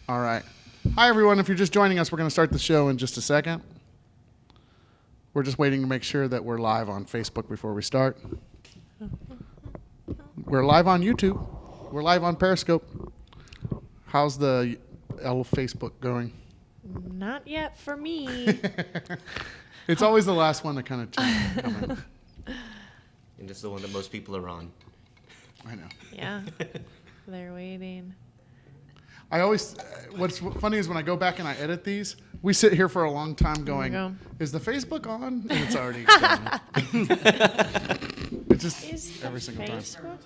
All right. Hi, everyone. If you're just joining us, we're going to start the show in just a second. We're just waiting to make sure that we're live on Facebook before we start. We're live on YouTube. We're live on Periscope. How's the Facebook going? Not yet for me. It's always the last one to kind of comment. And it's the one that most people are on. I know. Yeah. They're waiting. I always, what's funny is when I go back and I edit these, we sit here for a long time going, is the Facebook on? And it's already gone. It's just every single time. On?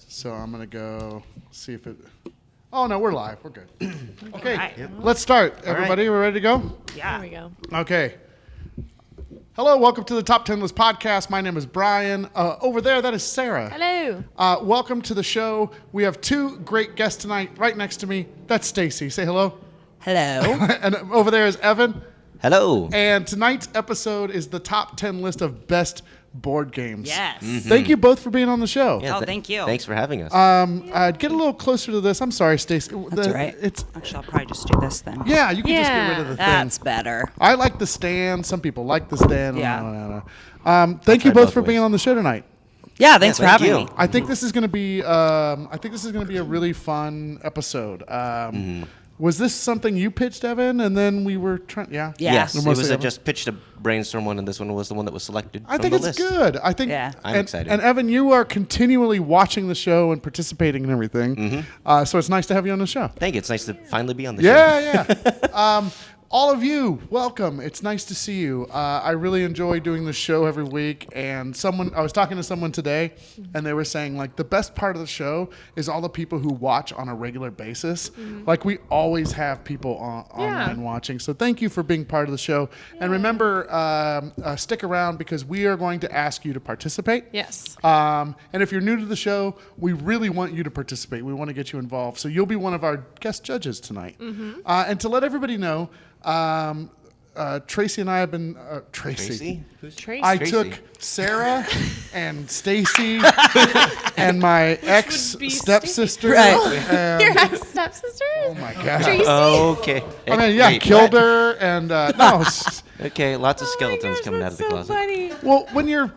So I'm going to go see if it, oh no, we're live. We're good. Okay, Right. let's start. Everybody, we're ready to go? Yeah. There we go. Okay. Hello, welcome to the Top 10 List podcast. My name is Brian. Over there, that is Sarah. Hello. Welcome to the show. We have two great guests tonight. Right next to me, that's Stacey. Say hello. Hello. And over there is Evan. Hello. And tonight's episode is the top 10 list of best board games. Yes. Mm-hmm. Thank you both for being on the show. Yeah, thank you. Thanks for having us. Get a little closer to this. I'm sorry, Stacey. That's all right. Actually, I'll probably just do this then. Yeah, you can just get rid of the thing. That's better. I like the stand. Some people like the stand. Yeah. Thank you both for ways. being on the show tonight. Yeah, thanks for thank having you. me. I think this is going to be. I think this is going to be a really fun episode. Was this something you pitched, Evan, and then we were trying? Yeah. Yes, Or it mostly was Evan? just pitched a brainstorm one, and this one was the one that was selected I from think the it's list. good. I think. Yeah. I'm excited. And Evan, you are continually watching the show and participating in everything. So it's nice to have you on the show. Thank you. It's nice to finally be on the show. Yeah. All of you, welcome. It's nice to see you. I really enjoy doing the show every week. And I was talking to someone today, and they were saying, like, the best part of the show is all the people who watch on a regular basis. Like, we always have people online watching. So thank you for being part of the show. Yeah. And remember, stick around because we are going to ask you to participate. Yes. And if you're new to the show, we really want you to participate. We want to get you involved. So you'll be one of our guest judges tonight. And to let everybody know, Tracy and I have been Tracy? Who's Tracy? I Tracy. took Sarah and Stacey and my ex stepsister. Right. Your ex-stepsister? Oh my god. Tracy? Okay. I mean, yeah, Wait, killed what? her and no. Okay, lots of skeletons coming out of the that's closet. So funny. Well, when you're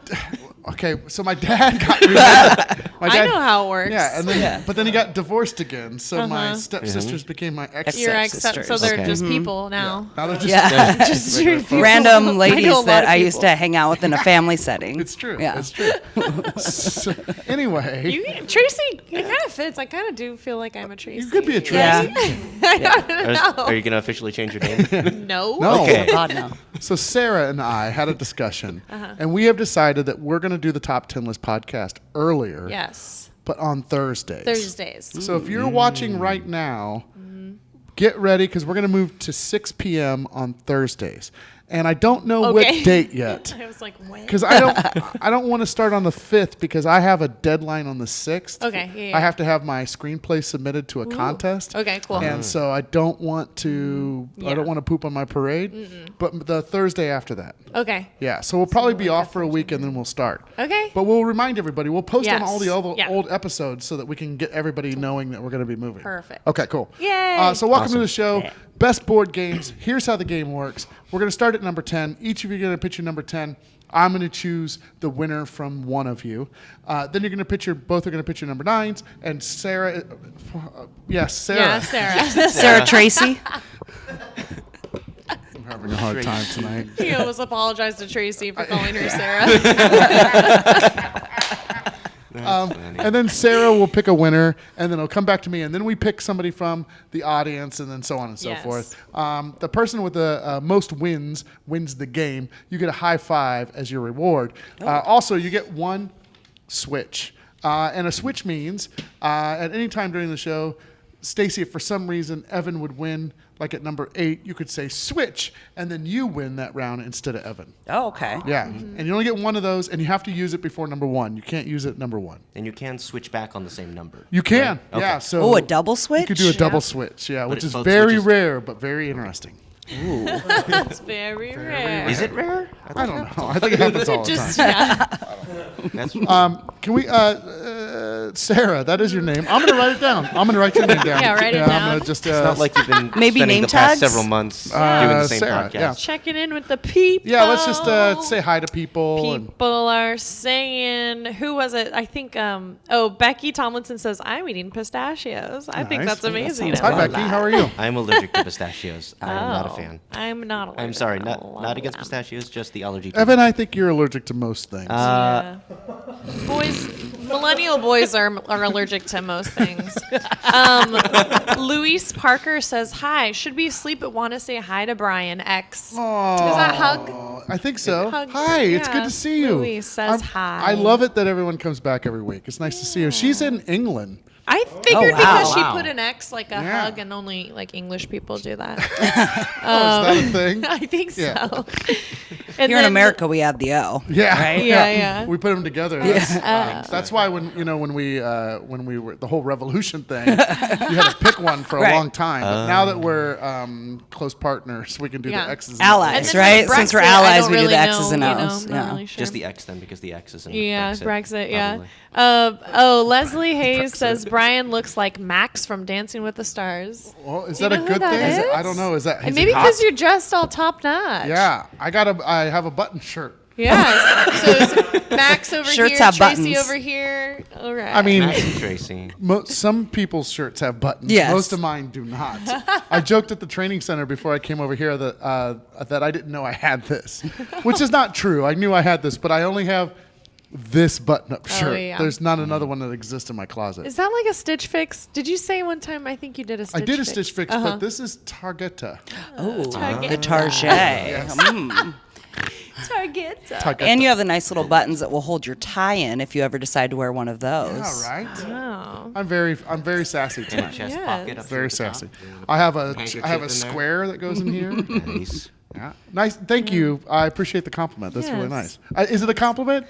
okay, so my dad got remarried. I know how it works. Yeah, and then but then he got divorced again. So my stepsisters became my ex. Your Stepsisters. so they're Okay. just people now. Now they're just Just your people. Random I know ladies a lot that of I used people. to hang out with in a family setting. It's true. Yeah. It's true. So, anyway, Tracy, it kind of fits. I kind of do feel like I'm a Tracy. you could be a Tracy. Yeah. I don't know. Are you going to officially change your name? No. No. Okay. Oh, God, no. So Sarah and I had a discussion, and we have decided that we're going to do the top 10 list podcast earlier, Yes. but on Thursdays. Thursdays. So if you're watching right now, get ready because we're going to move to 6 p.m. on Thursdays. And I don't know what date yet. I was like, when? Because I don't want to start on the 5th because I have a deadline on the 6th. Okay, yeah. I have to have my screenplay submitted to a contest. Okay, cool. And so I don't want to poop on my parade. But the Thursday after that. Okay. Yeah, so we'll probably be off for a week and then we'll start. Okay. But we'll remind everybody. We'll post on all the Yes. old episodes so that we can get everybody knowing that we're going to be moving. Perfect. Okay, cool. Yay. So welcome to Awesome. the show. Yeah. Best board games. Here's how the game works. We're going to start at number 10. Each of you are going to pitch your number 10. I'm going to choose the winner from one of you. Then you're going to both are going to pitch your number 9s. And Sarah, yes, Sarah. Yeah, Sarah. Sarah Tracy. I'm having a hard time tonight. He almost apologized to Tracy for calling her Sarah. And then Sarah will pick a winner, and then it'll come back to me, and then we pick somebody from the audience, and then so on and so Yes. forth. The person with the most wins the game. You get a high five as your reward. Also, you get one switch. And a switch means at any time during the show, Stacey, if for some reason Evan would win, like at number 8, you could say switch, and then you win that round instead of Evan. Oh, okay. Yeah, and you only get one of those, and you have to use it before number 1. You can't use it at number 1. And you can switch back on the same number. You can, Right? yeah. Okay. So Oh, a double switch? You could do a double switch, yeah, which it's is both very switches. rare but very interesting. That's very rare. Is it rare? I don't know. I think it happens all the Just time. That's Can we, Sarah? That is your name. I'm gonna write it down. I'm gonna write your name down. Yeah, write it I'm down. gonna just. It's not like you've been Maybe spending name the past tags? several months doing the same Sarah, podcast. yeah. checking in with the people. Yeah, let's just say hi to people. And, People are saying, who was it? I think, Becky Tomlinson says, I'm eating pistachios. I think Nice. that's amazing. sounds hi, I love Becky. that. How are you? I'm allergic to pistachios. I'm not a fan. I'm not allergic. I'm sorry, I not love against them. pistachios, just the allergy. To Evan, I think you're allergic to most things. Yeah. Millennial boys are allergic to most things. Luis Parker says, hi, should be asleep but want to say hi to Brian X. Is that hug? I think so. Hug. Hi, it's good Yeah. to see you. Louise says hi. I love it that everyone comes back every week. It's nice to see you. She's in England. I figured Oh, wow. because she Wow. put an X like a Yeah. hug, and only like English people do that. Oh, is that a thing? I think so. Yeah. And Here in then- America, we have the O. Yeah. Right? Yeah. We put them together. That's why when we were the whole revolution thing, you had to pick one for a Right. long time. But now that we're close partners, we can do Yeah. the X's. and Allies, And O's. then right? with Since we're Brexit, I allies, don't we do really the X's and know, O's. not Yeah. really sure. Just the X then, because the X is in Yeah, Brexit. yeah. probably. Leslie Hayes says Brian looks like Max from Dancing with the Stars. Well, is Do you that a know who good that thing? is? I don't know. Is that And is maybe it hot? because you're dressed all top notch. Yeah, I have a button shirt. Yeah. So it's Max over Shirts here, have Tracy buttons. over here. All right. I mean, Max and Tracy. some people's shirts have buttons. Yes. Most of mine do not. I joked at the training center before I came over here that I didn't know I had this, which is not true. I knew I had this, but I only have this button-up shirt. yeah. There's not another one that exists in my closet. is that like a Stitch Fix? Did you say one time? I think you did a Stitch I did a Fix. Stitch Fix, but this is Targeta. Oh, Target. the Target. Target. Targeta. And you have the nice little buttons that will hold your tie in if you ever decide to wear one of those. Yeah, right. Oh. I'm very sassy And a tonight. chest Yes. pocket up Very at the top. sassy. I have a Handkerchief I have a in there. square that goes in here. Nice. Yeah. Nice. Thank you. I appreciate the compliment. That's really Yes. nice. Is it a compliment?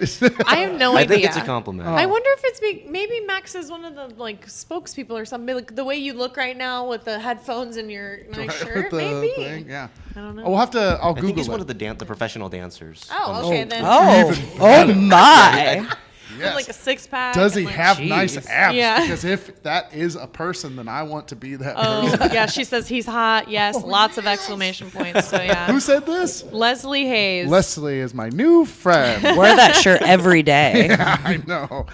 I have no I idea. think it's a compliment. I wonder if it's maybe Max is one of the like spokespeople or something. Like the way you look right now with the headphones and your nice shirt, the maybe. thing. Yeah. I don't know. I'll have to. I'll I think Google he's it. one of the professional dancers. Oh, okay then. Oh my. Yes. Like a six pack. Does he and, like, have nice Jeez. abs? Yeah. Because if that is a person, then I want to be that Oh, person. yeah. She says he's hot. Yes, lots of exclamation points. So yeah. Who said this? Leslie Hayes. Leslie is my new friend. Wear that shirt every day. Yeah, I know.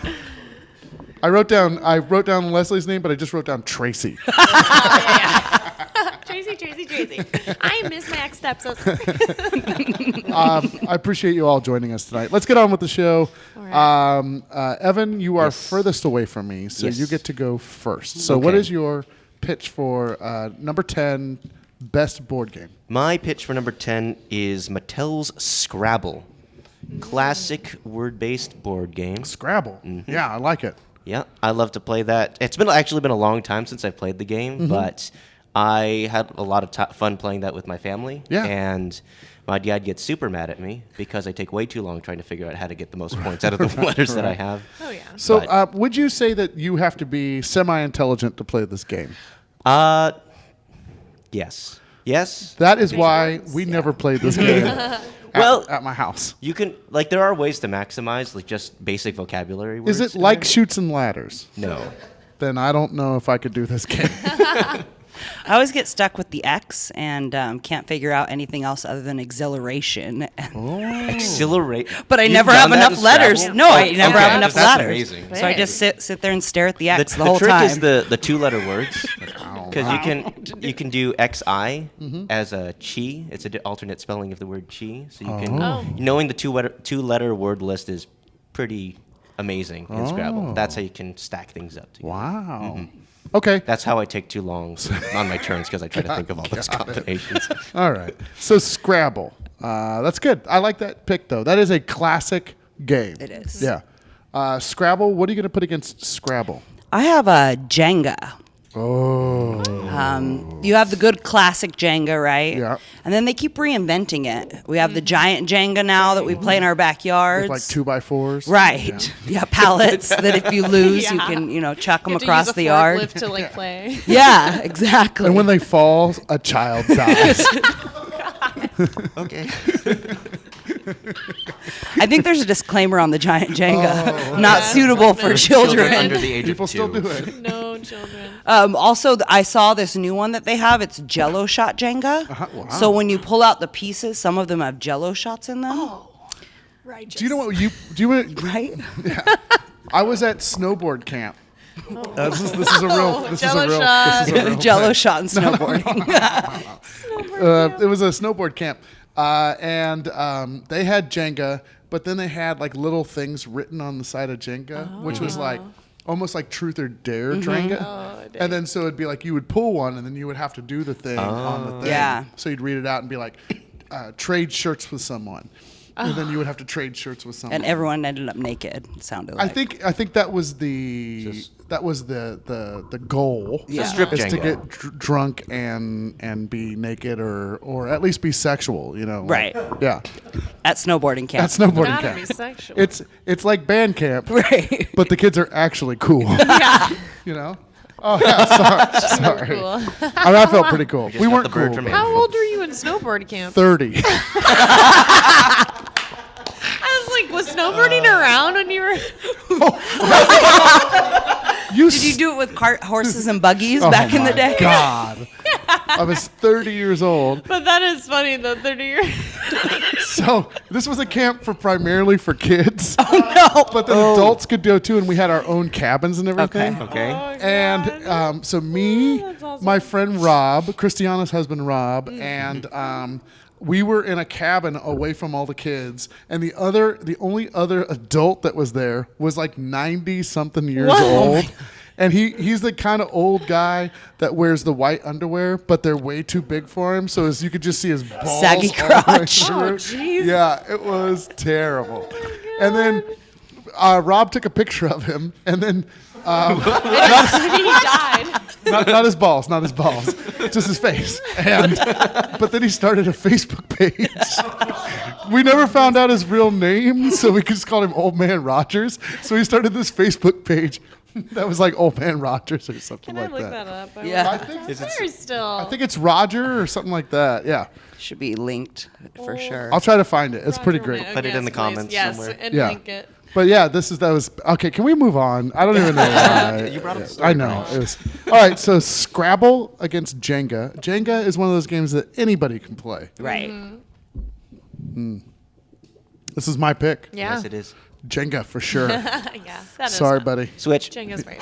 I wrote down Leslie's name, but I just wrote down Tracy. Tracy. I miss my ex stepson. I appreciate you all joining us tonight. Let's get on with the show. right. Evan, you are Yes. furthest away from me, so Yes. you get to go first. So what Okay. is your pitch for number 10 best board game? My pitch for number 10 is Mattel's Scrabble. Classic word-based board game. Scrabble. Yeah, I like it. Yeah, I love to play that. It's actually been a long time since I've played the game, but I had a lot of fun playing that with my family. Yeah. And my dad gets super mad at me because I take way too long trying to figure out how to get the most points out of the letters that I have. Oh yeah. So But- would you say that you have to be semi-intelligent to play this game? Yes. Yes. That is why we never played this game Well, at my house. you can, there are ways to maximize, just basic vocabulary words. Is it in like there. Shoots and Ladders? No. Then I don't know if I could do this game. I always get stuck with the X and can't figure out anything else other than exhilaration. Exhilarate. But I You've never done have that enough in letters. Scrabble? No, I never Okay, have enough that's letters. amazing. So I just sit there and stare at the X the The whole trick time. is the two-letter words, because you can do XI as a chi. It's an alternate spelling of the word chi. So you can knowing the two-letter word list is pretty amazing in Scrabble. That's how you can stack things up. Together. Wow. Okay. That's how I take too long on my turns because I try to think of all those combinations. All right. So Scrabble. That's good. I like that pick, though. That is a classic game. It is. Yeah. Scrabble, what are you going to put against Scrabble? I have a Jenga. Oh. You have the good classic Jenga, right? Yeah. And then they keep reinventing it. We have the giant Jenga now that we play in our backyards. With like 2x4s? Right. Yeah, pallets that if you lose, you Yeah. can, chuck them You have to across use a the yard. forklift to like play. Yeah, exactly. And when they fall, a child dies. Okay. I think there's a disclaimer on the giant Jenga. Oh, Not yeah. suitable for children. under the age People of 2. still do it. No children. Also, I saw this new one that they have. It's Jello shot Jenga. Wow. So when you pull out the pieces, some of them have Jello shots in them. Oh, right. Do you know what Right? I was at snowboard camp. This is a real. This is a Jello real. shot. This is a real Jello thing. shot and snowboarding. It was a snowboard camp, and they had Jenga, but then they had like little things written on the side of Jenga, which was like almost like truth or dare Jenga. Oh, dang. And then so it'd be like you would pull one, and then you would have to do the thing on the thing. Yeah. So you'd read it out and be like, trade shirts with someone, and then you would have to trade shirts with someone. And everyone ended up naked. It sounded like. I think that was the goal. Yeah. Strip is to Jenga. get drunk and be naked or at least be sexual. You know. Right. Yeah. At snowboarding camp. At snowboarding Gotta camp. be sexual. It's like band camp, Right. but the kids are actually cool. yeah. You know. Oh yeah. Sorry. Cool. I mean, I felt pretty cool. We got weren't the bird cool. from but How old were you in snowboard camp? 30. I was like, was snowboarding around when you were? Did you do it with cart horses and buggies back in the day? God. I was 30 years old. But that is funny, the 30-year. So this was a camp primarily for kids. Oh no. But then adults could go too, and we had our own cabins and everything. Okay. And so me, that's awesome. my friend Rob, Christiana's husband Rob, and we were in a cabin away from all the kids, and the only other adult that was there was like 90-something years old. And he's the kind of old guy that wears the white underwear, but they're way too big for him. So as you could just see his balls Saggy all the way crotch. through. Oh, jeez. Yeah, it was terrible. And then Rob took a picture of him, and then he died. not his balls, just his face. And but then he started a Facebook page. We never found out his real name, so we just called him Old Man Rogers. So he started this Facebook page that was like Old Man Rogers or something Can I like look that. that up? Yeah. I think There still. I think it's Roger or something like that. Yeah, Should be linked for sure. I'll try to find it. It's pretty Roger great. Wayne. Put it in the Yes, comments please. Yes, somewhere. and Yeah. link it. But yeah, that was okay. Can we move on? I don't even know why. You brought up the story, I know. It was all right. So Scrabble against Jenga. Jenga is one of those games that anybody can play. Right. This is my pick. Yeah. Yes, it is. Jenga for sure. Yeah. That is Sorry, fun. buddy. Switch. Jenga's great.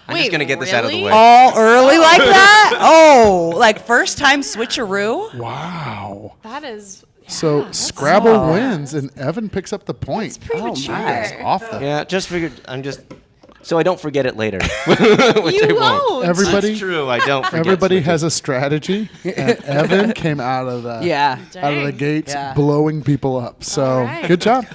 I'm just gonna get this out of the really? way. All early like that? Oh, like first time switcheroo? Wow. That is. So that's Scrabble so- wins, and Evan picks up the point. Premature. It's off the. Yeah, just figured. I'm just so I don't forget it later. You won't. Everybody, That's true. I don't forget. everybody switches. has a strategy, and Evan came out of the Yeah. out of the Dang. gates Yeah. blowing people up. So All right. good job.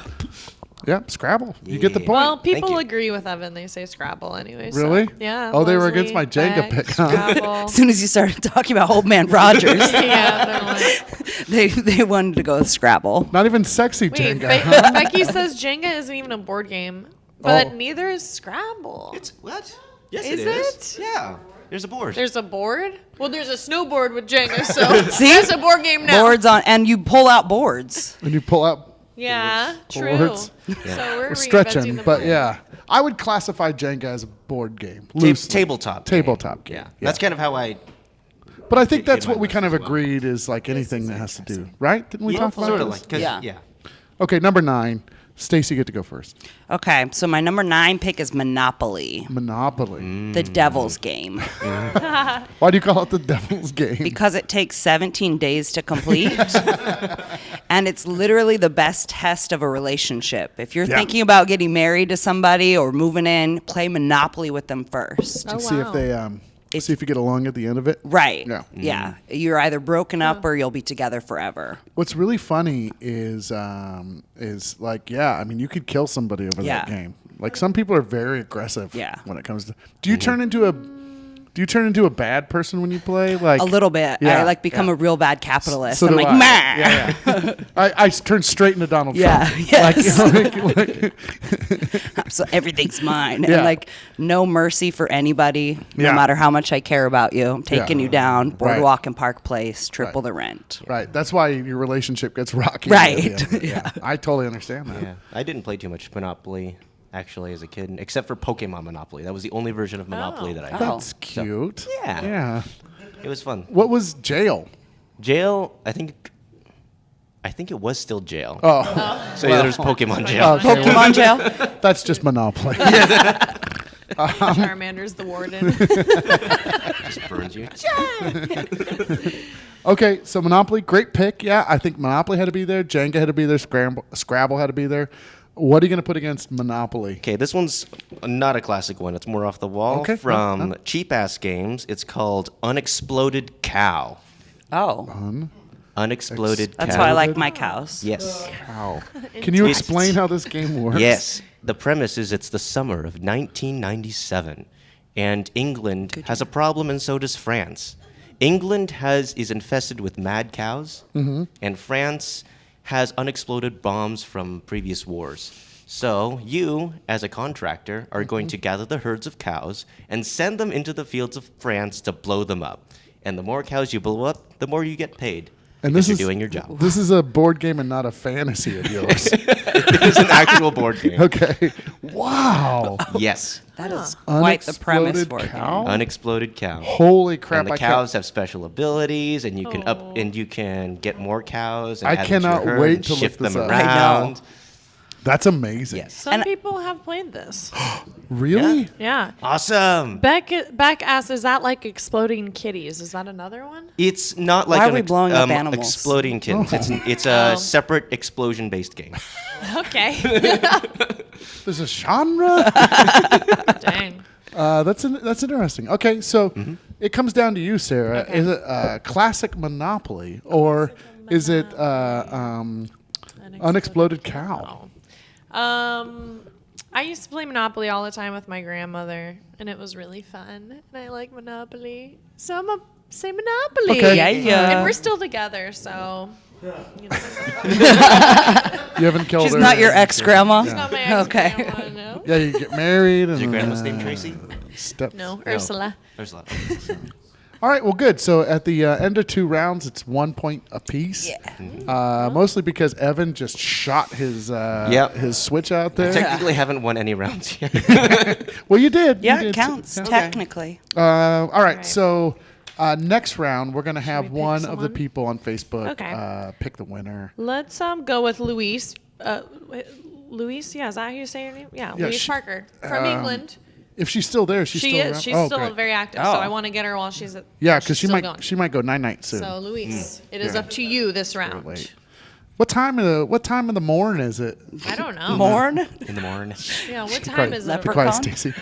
Yeah, Scrabble. You get the Yeah. point. Well, people you. agree with Evan. They say Scrabble anyway. so- Really? Yeah. Oh, they were Leslie, against my Jenga Beck, pick, huh? Scrabble. As soon as you started talking about Old Man Rogers, Yeah, they're like, they wanted to go with Scrabble. Not even sexy wait, Jenga. huh? Becky says Jenga isn't even a board game, but Oh. neither is Scrabble. It's what? Yes, Is it is. it? Yeah. There's a board. There's a board? Well, there's a snowboard with Jenga, so See? there's a board game now. Boards on, and you pull out boards. When you pull out, Yeah, true. Boards. So we're we're stretching, reinventing the but board. yeah, I would classify Jenga as a board game. Ta- Loosely. tabletop. Tabletop game. Yeah. That's kind of how I. But I think that's Get my what we list kind of as well. agreed is like anything that has to do, right? Didn't we talk about sort of this? like. 'Cause- Yeah. Yeah. Okay, number 9. Stacey, get to go first. Okay, so my number 9 pick is Monopoly, Monopoly. the devil's game, Why do you call it the devil's game? because it takes 17 days to complete. And it's literally the best test of a relationship. If you're Yeah. thinking about getting married to somebody or moving in, play Monopoly with them first. Oh, see if wow. they see if you get along at the end of it. Right. Yeah. Yeah. You're either broken up or you'll be together forever. What's really funny is like, yeah, I mean, you could kill somebody over that Yeah. game. Like some people are very aggressive. Yeah. When it comes to, do you turn into a Do you turn into a bad person when you play? Like A little bit. Yeah. I like become a real bad capitalist. So I'm do like, I. meh. Yeah. I turn straight into Donald Yeah, Trump. yes. Like, So everything's mine. Yeah. And like no mercy for anybody, no Yeah. matter how much I care about you. I'm taking you down, Boardwalk and Park Place, triple the rent. right. That's why your relationship gets rocky. Right. at the end. Yeah. I totally understand that. Yeah, I didn't play too much Monopoly actually as a kid, except for Pokemon Monopoly. That was the only version of Monopoly that I had. That's cute. Yeah. Yeah. It was fun. What was jail? Jail, I think it was still jail. Oh, So yeah, there's Pokemon jail. okay. Pokemon jail? That's just Monopoly. Charmander's the warden. Just burns you. Okay, so Monopoly, great pick. Yeah, I think Monopoly had to be there. Jenga had to be there. Scrabble had to be there. What are you going to put against Monopoly? Okay, this one's not a classic one. It's more off the wall. Okay, From Cheap Ass Games. It's called Unexploded Cow. Oh. Unexploded Cow. That's why I like my cows. Yes. How? Can you explain how this game works? Yes. The premise is it's the summer of 1997, and England has a problem, and so does France. England is infested with mad cows, and France has unexploded bombs from previous wars. So you, as a contractor, are going to gather the herds of cows and send them into the fields of France to blow them up. And the more cows you blow up, the more you get paid. And because this you're is doing your job. This is a board game and not a fantasy of yours. It is an actual board game. Okay. Wow. Yes. That is quite the premise Unexploded for it. cow? Unexploded cow. Holy crap! And the cows have special abilities, and you can and you can get more cows. And I add them to your cannot herd wait and to look shift this them up. I know. around. That's amazing. Yes. Some people have played this. Really? Yeah. Awesome. Beck asks, is that like exploding kitties? Is that another one? It's not like Why are an we blowing up animals? exploding kittens. It's a separate explosion-based game. Okay. There's a genre. Dang. That's interesting. Okay, so it comes down to you, Sarah. Okay. Is it classic Monopoly or is it unexploded cow? I used to play Monopoly all the time with my grandmother, and it was really fun. And I like Monopoly, so I'm gonna say Monopoly. Okay. Yeah. And we're still together, so. You know. You haven't killed She's her. not your ex-grandma? It's not my ex Okay. grandma, no. Yeah, you get married. Is and your grandma's name Tracy? No, Ursula. There's a lot. All right, well, good. So at the end of 2 rounds, it's 1 point apiece. Yeah. Mostly because Evan just shot his his switch out there. Technically, haven't won any rounds yet. Well, you did. Yeah, You did. it counts, Yeah. technically. All right, right. so next round, we're going to have we pick one of the someone? people on Facebook Okay. pick the winner. Let's go with Louise. Louise, yeah, is that how you say her name? Yeah, Yeah, Louise she- Parker from England. If she's still there, she's She still is. around? She's Oh, still great. very active, Oh. so I want to get her while she's at. Yeah, while because she's still going. she might go night soon. So Louise, it is Yeah. up to you this round. Late. What time of the morning is it? I don't know. Morn? In the morning. Yeah, what Be time quiet. is Be it? Leprechaun? quiet, Stacey.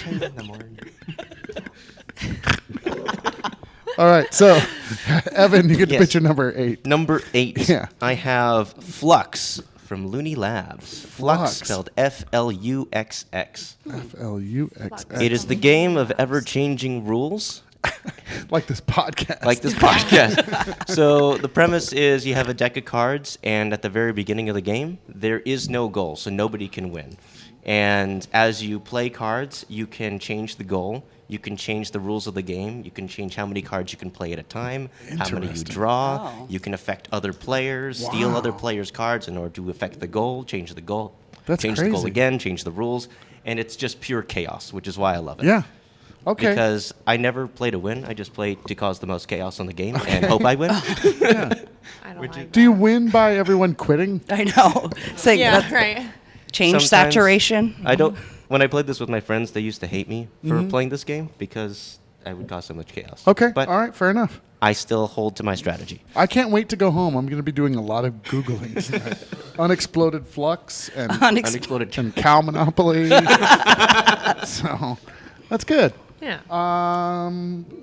In the morning. All right, so Evan, you get to Yes. pitch your number 8. Number 8. Yeah. I have Flux from Looney Labs. Flux, Flux. spelled Fluxx. Flux. It is the game of ever-changing rules. Like this podcast. Like this podcast. So the premise is you have a deck of cards, and at the very beginning of the game, there is no goal, so nobody can win. And as you play cards, you can change the goal. You can change the rules of the game. You can change how many cards you can play at a time, how many you Interesting. draw. Oh. You can affect other players, steal Wow. other players' cards in order to affect the goal, change the goal, That's change the goal crazy. again, change the rules. And it's just pure chaos, which is why I love it. Yeah. Okay. Because I never play to win. I just play to cause the most chaos on the game and hope I win. I don't like Do you win by everyone quitting? I know. So Yeah, that's right. change Sometimes saturation. I don't. When I played this with my friends, they used to hate me for playing this game because I would cause so much chaos. Okay. But All right. Fair enough. I still hold to my strategy. I can't wait to go home. I'm going to be doing a lot of Googling tonight. Unexploded Flux and, Unexploded. and Cow Monopoly. So that's good. Yeah.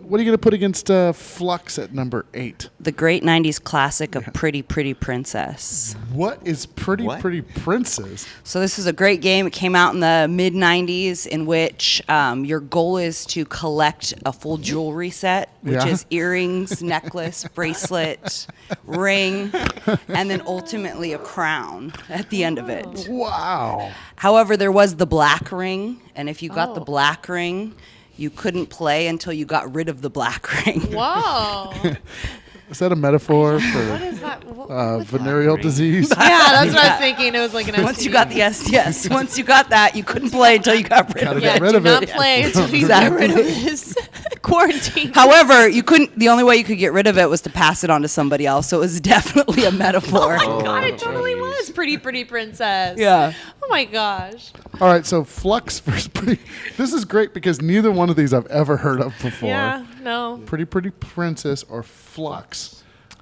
what are you going to put against Flux at number 8? The great 90s classic of Pretty Pretty Princess. What is Pretty What? Pretty Princess? So this is a great game. It came out in the mid-90s in which your goal is to collect a full jewelry set, which Yeah. is earrings, necklace, bracelet, ring, and then ultimately a crown at the end of it. Wow. However, there was the black ring, and if you got the Oh. black ring, you couldn't play until you got rid of the black ring. Whoa. Is that a metaphor What for is that? venereal disease? Yeah, that's what I was thinking. It was like an STD. Once you got the yes, once you got that, you couldn't play until you got rid of Gotta it. get Yeah, rid do of not it. play until you get rid of his quarantine. However, you couldn't. The only way you could get rid of it was to pass it on to somebody else. So it was definitely a metaphor. Oh my God, it totally jeez. was Pretty Pretty Princess. Yeah. Oh my gosh. All right, so Flux versus Pretty. This is great because neither one of these I've ever heard of before. Yeah, no. Pretty Pretty Princess or Flux.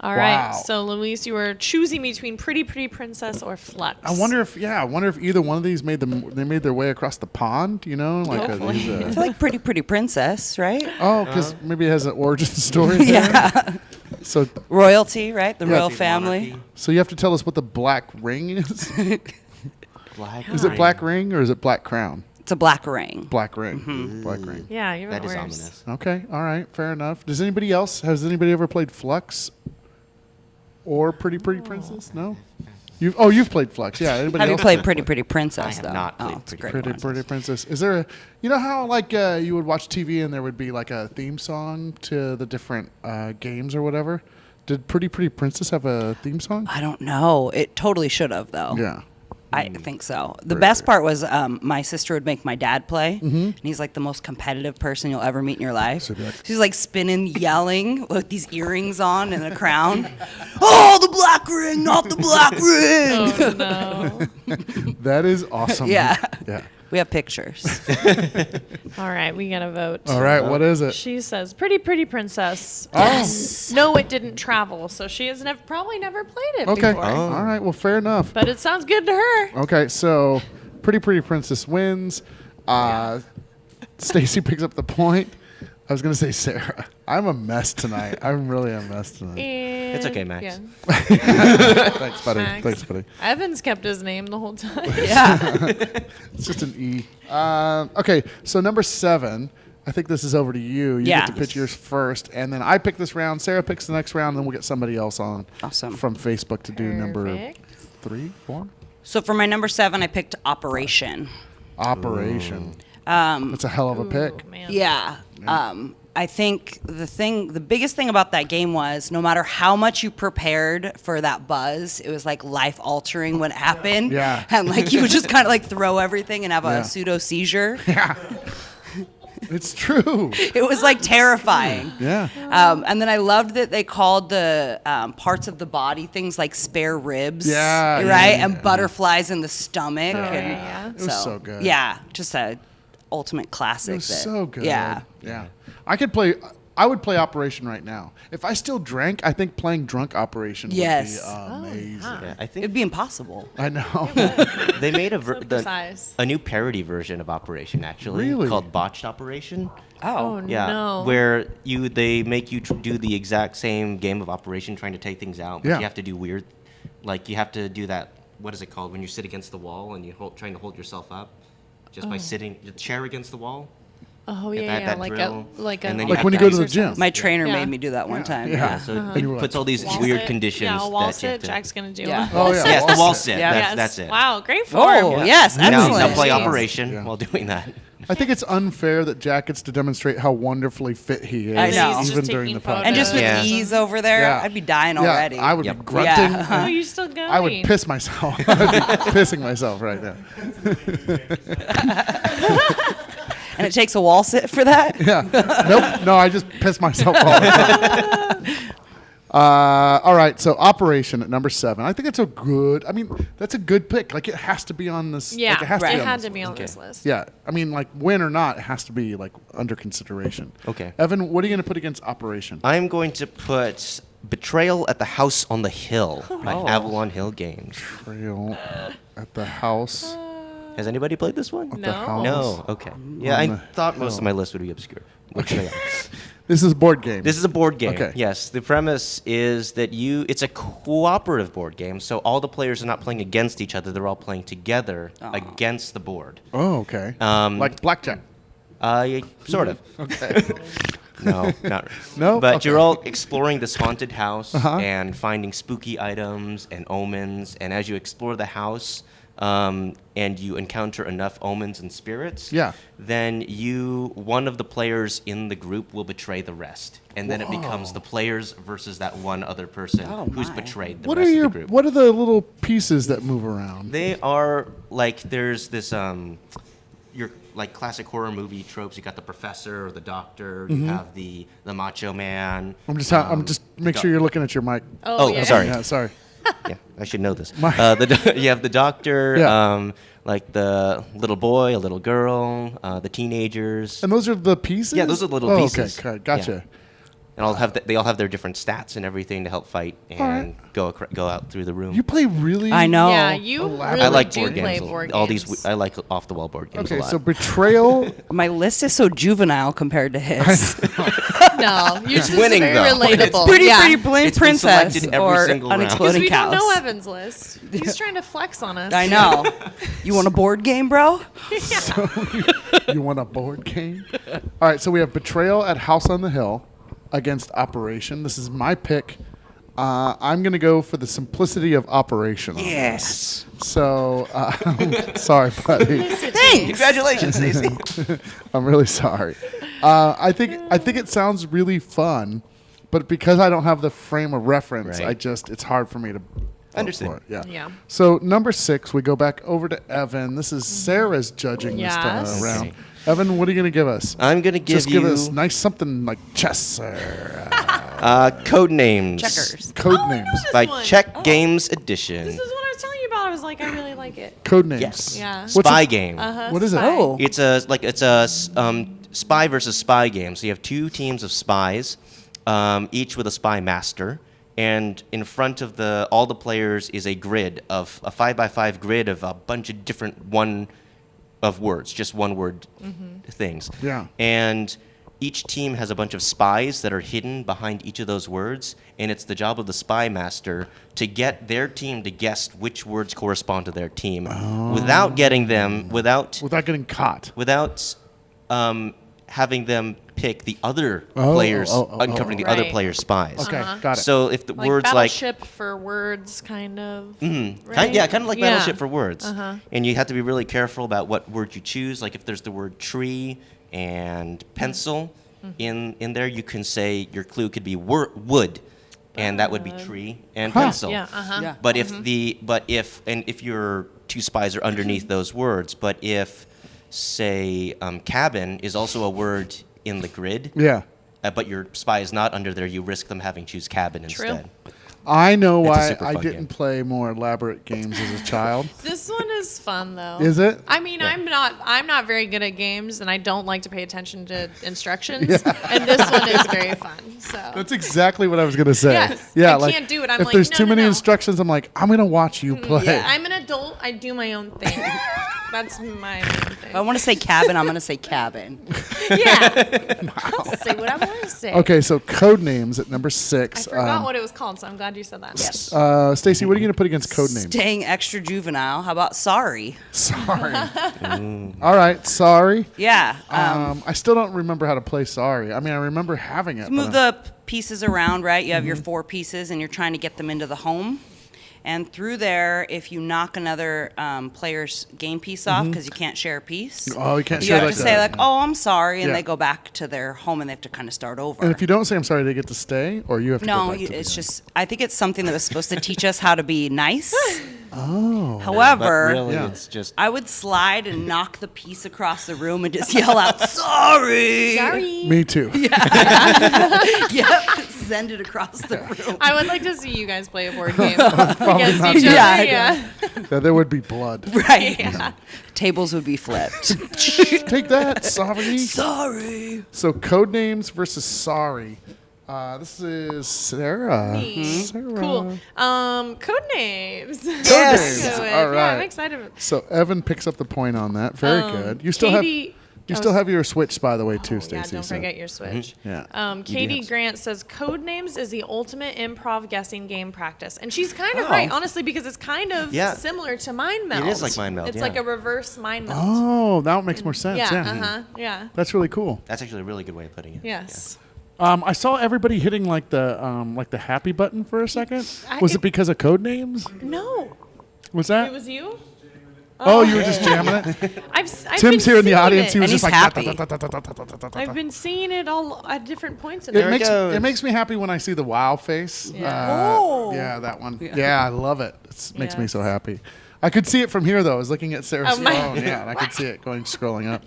All right. Wow. So, Luis, you were choosing between Pretty Pretty Princess or Flux. I wonder if either one of these made their way across the pond. You know, like Hopefully. I feel like Pretty Pretty Princess, right? because maybe it has an origin story. There. Yeah. So Royalty, right? The royal Big family. monarchy. so you have to tell us what the black ring is. Black Is it ring. black ring or is it black crown? It's a black ring. Black ring. Black ring. Yeah, you're That the is worst. ominous. Okay. All right. Fair enough. Has anybody ever played Flux or Pretty Pretty Princess? No. You've played Flux. Yeah. Anybody Have you else played play Pretty Flux? Pretty Princess, I have though? not played Oh, it's a Pretty great Pretty one. Pretty Princess. Is there you know how like you would watch TV and there would be like a theme song to the different games or whatever? Did Pretty Pretty Princess have a theme song? I don't know. It totally should have, though. Yeah. I think so. The best part was my sister would make my dad play, and he's like the most competitive person you'll ever meet in your life. So he'd be like- She's like spinning, yelling with these earrings on and a crown. Oh, the black ring, not the black ring! Oh, no. That is awesome. Yeah. Yeah. We have pictures. All right, we got to vote. All right. What is it? She says Pretty Pretty Princess. Oh. No, it didn't travel, so she has probably never played it Okay. before. All right. Well, fair enough. But it sounds good to her. Okay, so Pretty Pretty Princess wins. Stacey picks up the point. I was gonna say Sarah. I'm a mess tonight. I'm really a mess tonight. And okay, Max. yeah. Thanks, buddy. Max. Thanks, buddy. Evans kept his name the whole time. Yeah. It's just an E. Okay, so number 7. I think this is over to you. You Yeah. get to pitch yours first, and then I pick this round. Sarah picks the next round, and then we'll get somebody else on Awesome. from Facebook to do number Perfect. 3, 4. So for my number 7, I picked Operation. Operation. That's a hell of a pick. Oh, man. Yeah. I think the biggest thing about that game was no matter how much you prepared for that buzz, it was like life altering when it happened. Yeah. And like you would just kind of like throw everything and have Yeah. a pseudo seizure. Yeah. It's true. It was like terrifying. Yeah. And then I loved that they called the parts of the body things like spare ribs. Yeah, Right? yeah, and yeah. butterflies in the stomach. Okay, and yeah. It was so good. Yeah. Just a ultimate classic. It was that- so good. Yeah. Yeah. I would play Operation right now. If I still drank, I think playing Drunk Operation Yes. would be amazing. Yeah, I It'd think be impossible. I know. they made So precise. a new parody version of Operation actually Really? called Botched Operation. Oh, Yeah, no. where they make you do the exact same game of Operation, trying to take things out, but Yeah. you have to do weird, like you have to do that. What is it called when you sit against the wall and you trying to hold yourself up, just by sitting your chair against the wall? Oh, Yeah, yeah, that like drill. a And then Like when you go to the gym. My trainer Yeah. made me do that one time. Yeah. Yeah, so And you were it puts like, all these Wall weird sit. conditions. Yeah, wall that you sit. have to- Jack's gonna do. Yeah. Oh, yeah. Yes, the wall sit. sit. Yeah. That's it. Wow, great Oh, form. yes. Now Excellent. play Jeez. Operation Yeah. while doing that. I think it's unfair that Jack gets to demonstrate how wonderfully fit he is, I know. He's even just during taking the podcast. And just with Yeah. ease over there, Yeah. I'd be dying Yeah, already. I would Yep. be grunting. Yeah. Oh, you're still going. I would piss myself. I'd be pissing myself right now. And it takes a wall sit for that? Yeah. Nope. No, I just piss myself all the time. All right. So Operation at number 7. I think that's a good. I mean, that's a good pick. Like it has to be on this. Yeah, like, it has it to be on had this to be on Okay. this list. Yeah, I mean, like win or not, it has to be like under consideration. Okay. Evan, what are you going to put against Operation? I'm going to put Betrayal at the House on the Hill by Avalon Hill Games. Trail at the house. Has anybody played this one? The No. house. No. Okay. Yeah, On I the thought most hill. of my list would be obscure. Which they are. This is a board game. This is a board game. Okay. Yes. The premise is that it's a cooperative board game, so all the players are not playing against each other. They're all playing together against the board. Oh, okay. Like blackjack. Sort of. Okay. No, not really. No? But Okay. you're all exploring this haunted house and finding spooky items and omens. And as you explore the house and you encounter enough omens and spirits, then one of the players in the group will betray the rest. And then it becomes the players versus that one other person who's betrayed the rest of the group. What are the little pieces that move around? They are like, there's this your like classic horror movie tropes. You got the professor or the doctor. You have the macho man. I'm just make sure you're looking at your mic. Oh, yeah. sorry. Yeah, sorry. Yeah, I should know this. You have the doctor, like the little boy, a little girl, the teenagers. And those are the pieces? Yeah, those are the little pieces. Okay, gotcha. Yeah. And they all have their different stats and everything to help fight and go out through the room. You play really... I know. Yeah, you really I like do board play games. board All games. these, I like off the wall board games a Okay, lot. so Betrayal... My list is so juvenile compared to his. No, yours is winning, very though. relatable. Pretty yeah. plain It's been princess selected every or single round. Because unexploding we cows. don't know Evan's list. He's trying to flex on us. I know. You want a board game, bro? You want a board game? All right, so we have Betrayal at House on the Hill against Operation. This is my pick. I'm going to go for the simplicity of Operation. Yes. So, sorry, buddy. Thanks. Congratulations, Stacey. I'm really sorry. I think it sounds really fun, but because I don't have the frame of reference, Right. it's hard for me to Understand. for it. Yeah. Yeah. So number 6, we go back over to Evan. This is Sarah's judging this time Yes. around. Okay. Evan, what are you going to give us? I'm going to give Just you give us nice something like chess or Code Names. Checkers. code I know names. this By one. Check Games Edition. This is what I was telling you about. I was like, I really like it. Code names. Yes. Yeah. What's Spy it- game. What is it? Spy. Oh. It's a spy versus spy game. So you have 2 teams of spies, each with a spy master, and in front of all the players is a grid of a 5x5 grid of a bunch of different words, just one word things. Yeah. And each team has a bunch of spies that are hidden behind each of those words, and it's the job of the spy master to get their team to guess which words correspond to their team without getting them, without Without getting caught. having them pick the other players, uncovering the other Right. players' spies. Okay, got it. So if the Like words like Battleship for words, kind of. kind right? of like Yeah. Battleship for words, and you have to be really careful about what word you choose. Like if there's the word tree and pencil in there, you can say your clue could be wood, and that would be tree and pencil. Yeah. Yeah. But if your 2 spies are underneath those words, but if say cabin is also a word in the grid, Yeah. but your spy is not under there, you risk them having choose cabin True. instead. I know It's a why super I fun didn't game. play more elaborate games as a child. This one is fun though. Is it? I mean, I'm not very good at games, and I don't like to pay attention to instructions. And this one is very fun. So That's exactly what I was gonna say. Yes. Yeah, I like can't do it. I'm if like, there's no, too no, many no. instructions, I'm like, I'm gonna watch you play. yeah, I'm an adult. I do my own thing. That's my main thing. If I want to say cabin, I'm going to say cabin. Yeah. I'll say what I want to say. Okay, so code names at number 6. I forgot what it was called, so I'm glad you said that. Yes. Stacey, what are you gonna put against code names? Staying extra juvenile. How about sorry? Sorry. All right, sorry. Yeah. I still don't remember how to play sorry. I mean, I remember having it. Move but the pieces around, right? You have your 4 pieces, and you're trying to get them into the home. And through there, if you knock another player's game piece off, because you can't share a piece, Oh, you can't you share have like to say that. like, "Oh, I'm sorry," and Yeah. they go back to their home, and they have to kind of start over. And if you don't say I'm sorry, they get to stay, or you have to go No, back to it's the beginning? just. I think it's something that was supposed to teach us how to be nice. Oh. However, But really, Yeah. it's just I would slide and knock the piece across the room and just yell out, "Sorry!" Sorry. Me too. Yep, send it across the room. I would like to see you guys play a board game against not each yet. other. Yeah, Yeah. Yeah, there would be blood. Right. Yeah. Tables would be flipped. Take that, sorry. Sorry. So code names versus sorry. This is Sarah. Me. Sarah. Cool. Code names. Yes. Let's do it. All Yeah, right. I'm excited. So Evan picks up the point on that. Very good. You still Katie, You still have your Switch, by the way, too, Yeah, Stacey. don't forget your Switch. Yeah. Katie have- Grant says Codenames is the ultimate improv guessing game practice, and she's kind of right, honestly, because it's kind of similar to Mind Meld. It is like Mind Meld, It's yeah. like a reverse Mind Meld. Oh, that makes more sense. Yeah. Yeah. That's really cool. That's actually a really good way of putting it. Yes. I saw everybody hitting like the happy button for a second. Was it because of code names? No, Was that? it was you. Oh, you were just jamming it. I've Tim's been here in the seeing audience. He It. was And just he's like. happy. I've been seeing it all at different points in It there. makes me happy when I see the wow face. Yeah. Yeah, that one. Yeah, I love it. It makes me Yes. so happy. I could see it from here though. I was looking at Sarah's Oh, my- phone. Yeah, and I could see it scrolling up.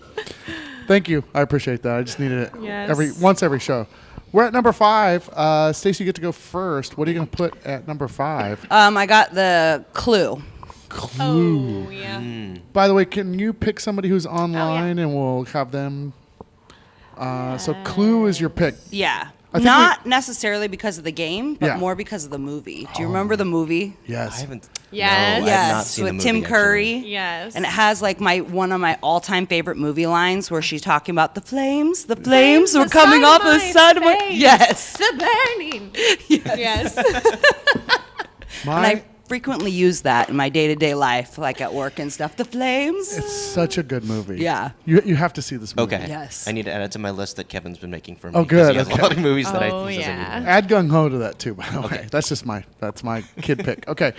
Thank you. I appreciate that. I just needed it Yes. once every show. We're at number 5. Stacey, you get to go first. What are you going to put at number 5? I got the Clue. Clue. Oh, yeah. By the way, can you pick somebody who's online and we'll have them? So Clue is your pick. Yeah. I think Not necessarily because of the game, but Yeah. more because of the movie. Do you remember the movie? Yes. I haven't. Yes. No, I have not seen the with movie, Tim actually. Curry. Yes. And it has like one of my all-time favorite movie lines where she's talking about the flames were the coming off the side side of of my my face. Yes. The burning. Yes. And I frequently use that in my day-to-day life, like at work and stuff. The flames. It's such a good movie. Yeah. You have to see this movie. Okay. Yes. I need to add it to my list that Kevin's been making for me. Oh, 'cause good, He has okay. a lot of movies that Oh, he says I need to yeah. watch. Add gung ho to that too, by the way. Okay. That's my kid pick. Okay.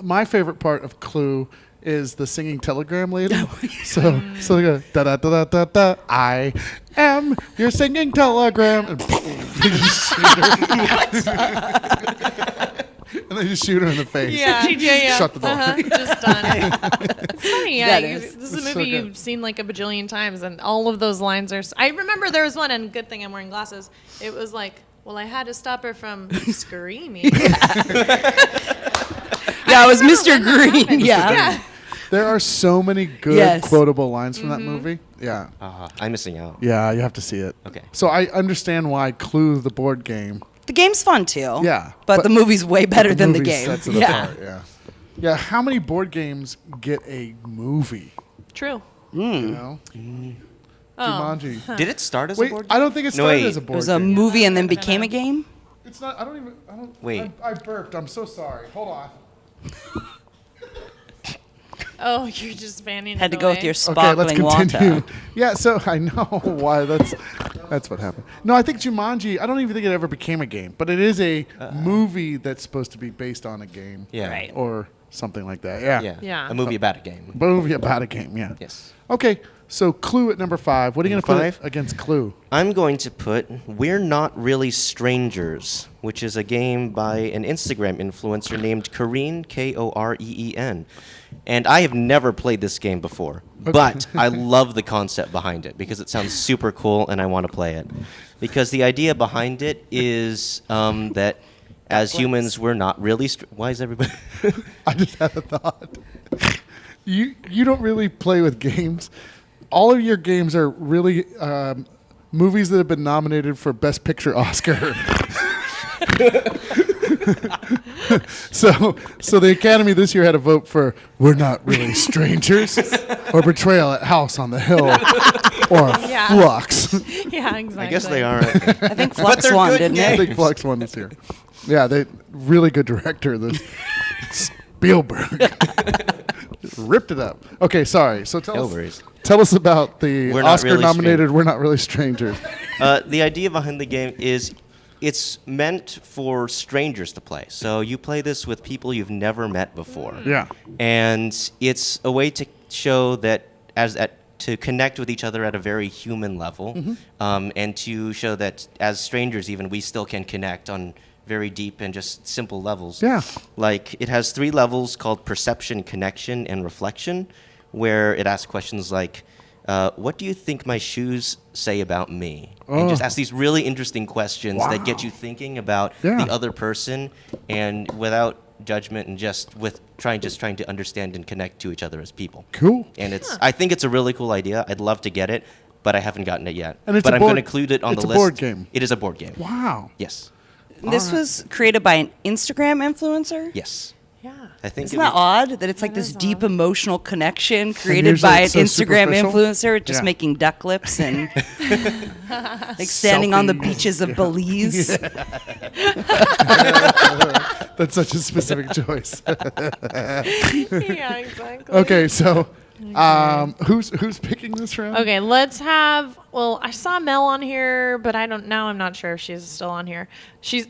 My favorite part of Clue is the singing telegram lady. So they go da da da da da da. I am your singing telegram. And they just shoot her. And they just shoot her in the face. Yeah. Shut the door. Just done. It's funny. That This is. is a It's so movie good. you've seen like a bajillion times, and all of those lines are. I remember there was one, and good thing I'm wearing glasses. It was like, well, I had to stop her from screaming. Yeah, it was Mr. Green. Yeah. Yeah. There are so many good Yes. quotable lines from that movie. Yeah. I'm missing out. Yeah, you have to see it. Okay. So I understand why Clue, the board game. The game's fun too. Yeah, But but the movie's way better than the movie game. Sets it Yeah. apart, yeah. Yeah, how many board games get a movie? True. You know? Jumanji. Did it start as Wait, a board I don't think it No, started wait. as a It board was a game. movie and then became a game. It's not. I don't. Wait. I burped. I'm so sorry. Hold on. Oh, you're just fanning Had it to go with away. your Okay, let's sparkling continue. water. Yeah, so I know why that's what happened. No, I think Jumanji. I don't even think it ever became a game, but it is a movie that's supposed to be based on a game. Yeah. Right. Or something like that. Yeah. Yeah. Yeah. A movie about a game. Movie about a game. Yeah. Yes. Okay, so Clue at number 5. What are you going to Number put 5? against Clue? I'm going to put We're Not Really Strangers, which is a game by an Instagram influencer named Cochran, Koreen. And I have never played this game before, but I love the concept behind it because it sounds super cool and I want to play it. Because the idea behind it is that as humans, we're not really... Why is everybody... I just had a thought. You don't really play with games. All of your games are really movies that have been nominated for Best Picture Oscar. So the Academy this year had a vote for We're Not Really Strangers or Betrayal at House on the Hill or Yeah. Flux. Yeah, exactly. I guess they aren't. I think Flux they're won, good didn't I it? think Flux won this year. Yeah, they really good director. The Spielberg ripped it up. Okay, sorry. So No worries. tell us about the We're Not Really Oscar-nominated We're Not Really Strangers. The idea behind the game is it's meant for strangers to play. So you play this with people you've never met before. Yeah. And it's a way to show that to connect with each other at a very human level, and to show that as strangers even we still can connect on very deep and just simple levels. Yeah. Like it has 3 levels called perception, connection, and reflection, where it asks questions like, what do you think my shoes say about me? And just ask these really interesting questions that get you thinking about Yeah. the other person, and without judgment, and just trying to understand and connect to each other as people. Cool. And I think it's a really cool idea. I'd love to get it, but I haven't gotten it yet. And it's but a I'm board- going to include it on it's the a list. board game. It is a board game. Wow. Yes. This was created by an Instagram influencer. Yes. Yeah. I think Isn't that odd that it's like That this is deep odd. emotional connection created usually by an it's so Instagram superficial. influencer just Yeah. making duck lips and like standing on the Selfies. beaches of Belize. That's such a specific choice. Yeah, exactly. Okay, so who's picking this round? Okay, let's have. Well, I saw Mel on here, but I'm not sure if she's still on here.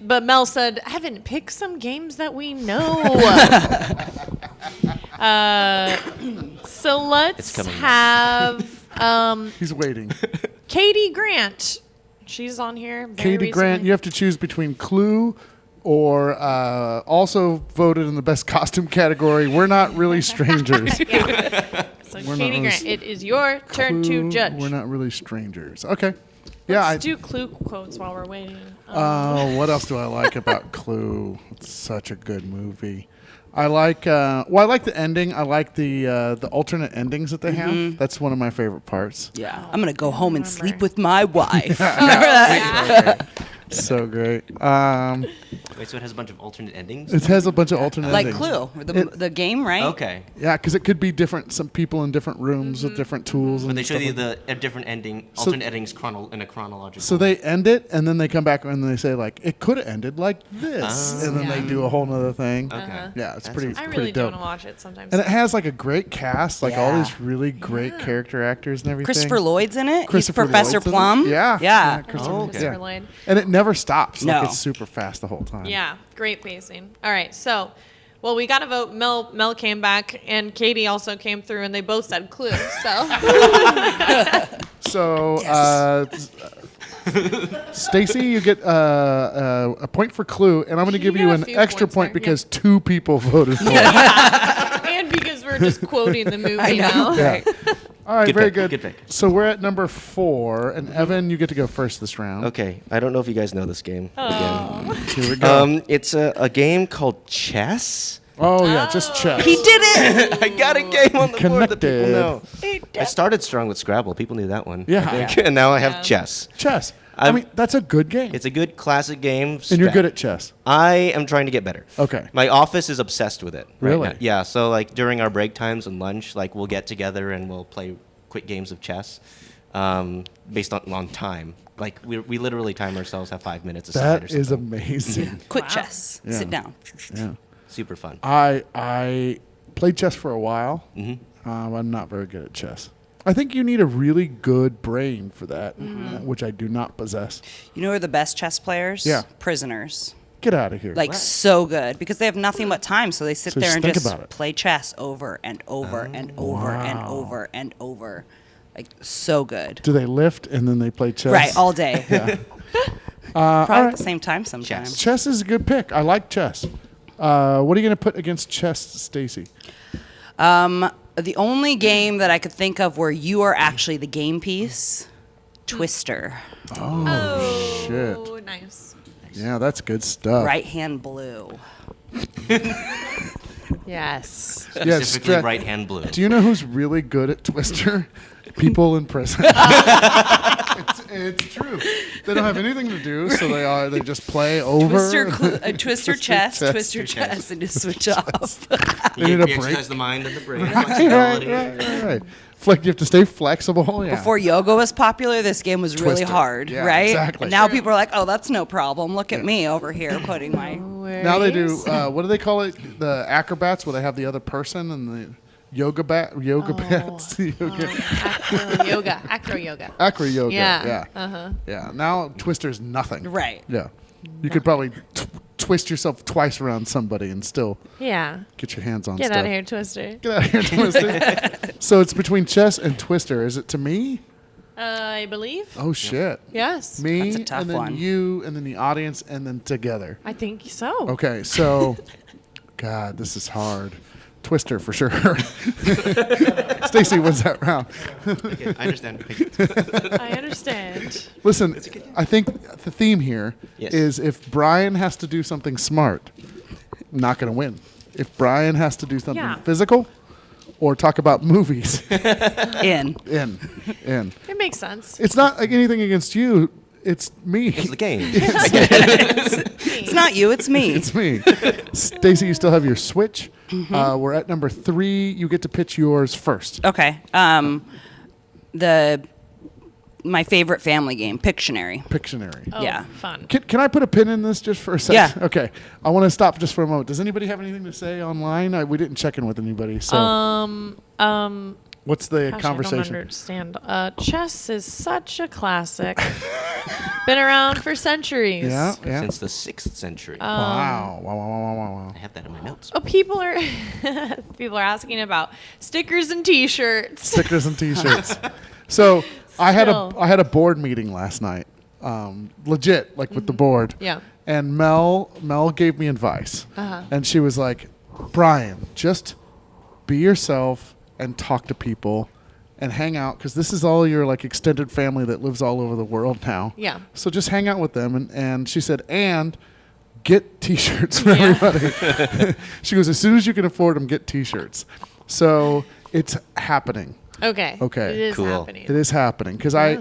But Mel said, "Evan, pick some games that we know." So let's coming. have He's waiting. Katie Grant. She's on here. Very Katie Grant, recently. you have to choose between Clue or also voted in the best costume category. We're not really strangers. Yeah. So We're not Katie really Grant, it is your turn Clue, to judge. We're not really strangers. Okay. Yeah. Let's do Clue quotes while we're waiting. What else do I like about Clue? It's such a good movie. I like. I like the ending. I like the alternate endings that they have. That's one of my favorite parts. Yeah, I'm gonna go home and remember. sleep with my wife. So great. Wait, so it has a bunch of alternate endings? It has a bunch of alternate Like endings. Clue, the game, right? Okay. Yeah, because it could be different. Some people in different rooms with different tools. But And they show stuff you like a different ending, alternate endings in a chronological. So they end it, and then they come back and they say like it could have ended like this, and then they do a whole nother thing. Okay. Yeah, it's That pretty. sounds I pretty really do dope. want to watch it sometimes. And it has like a great cast, like all Yeah. these really great character actors and everything. Christopher Lloyd's in it. Christopher He's Professor Lloyd's in it. Plum. Yeah. Yeah. Christopher, Oh, okay. Christopher Lloyd. And it never stops. No. Like it's super fast the whole time. Yeah, great pacing. All right, so, well, we got to vote. Mel came back, and Katie also came through, and they both said Clue. So, So, Stacey, you get a point for Clue, and I'm going to give You you got a an few extra points point there, because 2 people voted for it. and because we're just quoting the movie now. Yeah. All right, Good very pick, good. good pick. So we're at number 4, and Evan, you get to go first this round. Okay, I don't know if you guys know this game. Again. Here we go. It's a game called chess. Oh yeah, just chess. He did it. I got a game on the board that people Connected. know. I started strong with Scrabble. People knew that one. Yeah. I think. And now I have Yeah. chess. Chess. I I'm- mean, that's a good game. It's a good classic game. And you're good at chess. I am trying to get better. Okay. My office is obsessed with it. right Really? now. Yeah. So like during our break times and lunch, like we'll get together and we'll play quick games of chess, based on time. Like we literally time ourselves, have 5 minutes aside or That something. is amazing. Quick Wow. chess. Yeah. Sit down. Yeah. Super fun. I played chess for a while. I'm not very good at chess. I think you need a really good brain for that, which I do not possess. You know who are the best chess players? Yeah. Prisoners. Get out of here. Like so good because they have nothing but time, so they sit So there just and think just about it. play chess over and over and over and over and over. Like so good. do they lift and then they play chess? Right, all day. Yeah. Probably all at right. the same time sometimes. Chess is a good pick. I like chess. What are you going to put against chess, Stacey? The only game that I could think of where you are actually the game piece, Twister. Oh, Shit. nice. Yeah, that's good stuff. Right hand blue. Yes. Yeah, Specifically Stra- right hand blue. Do you know who's really good at Twister? People in prison. it's true. They don't have anything to do, so they just play over. Twister chess, Twister chess, and just switch off. They need a break. exercise the mind and the brain. right, Flexibility. right. You have to stay flexible. Yeah. Before yoga was popular, this game was really Twister. hard, Yeah, right? exactly. And now people are like, "Oh, that's no problem. Look at me over here putting my." Now they do. What do they call it? The acrobats, where they have the other person and the yoga bats. Acro yoga. Acro yoga. Yeah. Yeah. Yeah. Now Twister's nothing. Right. Yeah. You could probably twist yourself twice around somebody and still Yeah. get your hands on Get stuff. out of here, Twister. Get out of here, Twister. So it's between chess and Twister. Is it to me? I believe. Oh shit. Yes. Me That's a tough and then one. you and then the audience and then together. I think so. Okay, so God, this is hard. Twister for sure. Stacey wins that round. Okay, I understand. I understand. Listen, I think the theme here Yes. is if Brian has to do something smart, I'm not going to win. If Brian has to do something Yeah. physical or talk about movies, In. in. It makes sense. It's not like anything against you. It's me. It's the game. It's not you, it's me. It's me. Stacey, you still have your Switch. We're at number 3. You get to pitch yours first. Okay. My favorite family game, Pictionary. Pictionary. Oh, Yeah. fun. Can I put a pin in this just for a second? Yeah. Okay. I want to stop just for a moment. Does anybody have anything to say online? We didn't check in with anybody. So what's the Gosh, conversation? I don't understand. Chess is such a classic. Been around for centuries. Yeah. Since the 6th century. Wow. I have that in my notes. Oh, people are asking about stickers and T-shirts. Stickers and T-shirts. So I had Still. a board meeting last night. Legit, like with the board. Yeah. And Mel gave me advice. And she was like, Brian, just be yourself and talk to people and hang out, because this is all your like extended family that lives all over the world now. Yeah. So just hang out with them. And she said, and get T-shirts for Yeah. everybody. She goes, as soon as you can afford them, get T-shirts. So it's happening. Okay. Okay. It is Cool. happening. It is happening, because I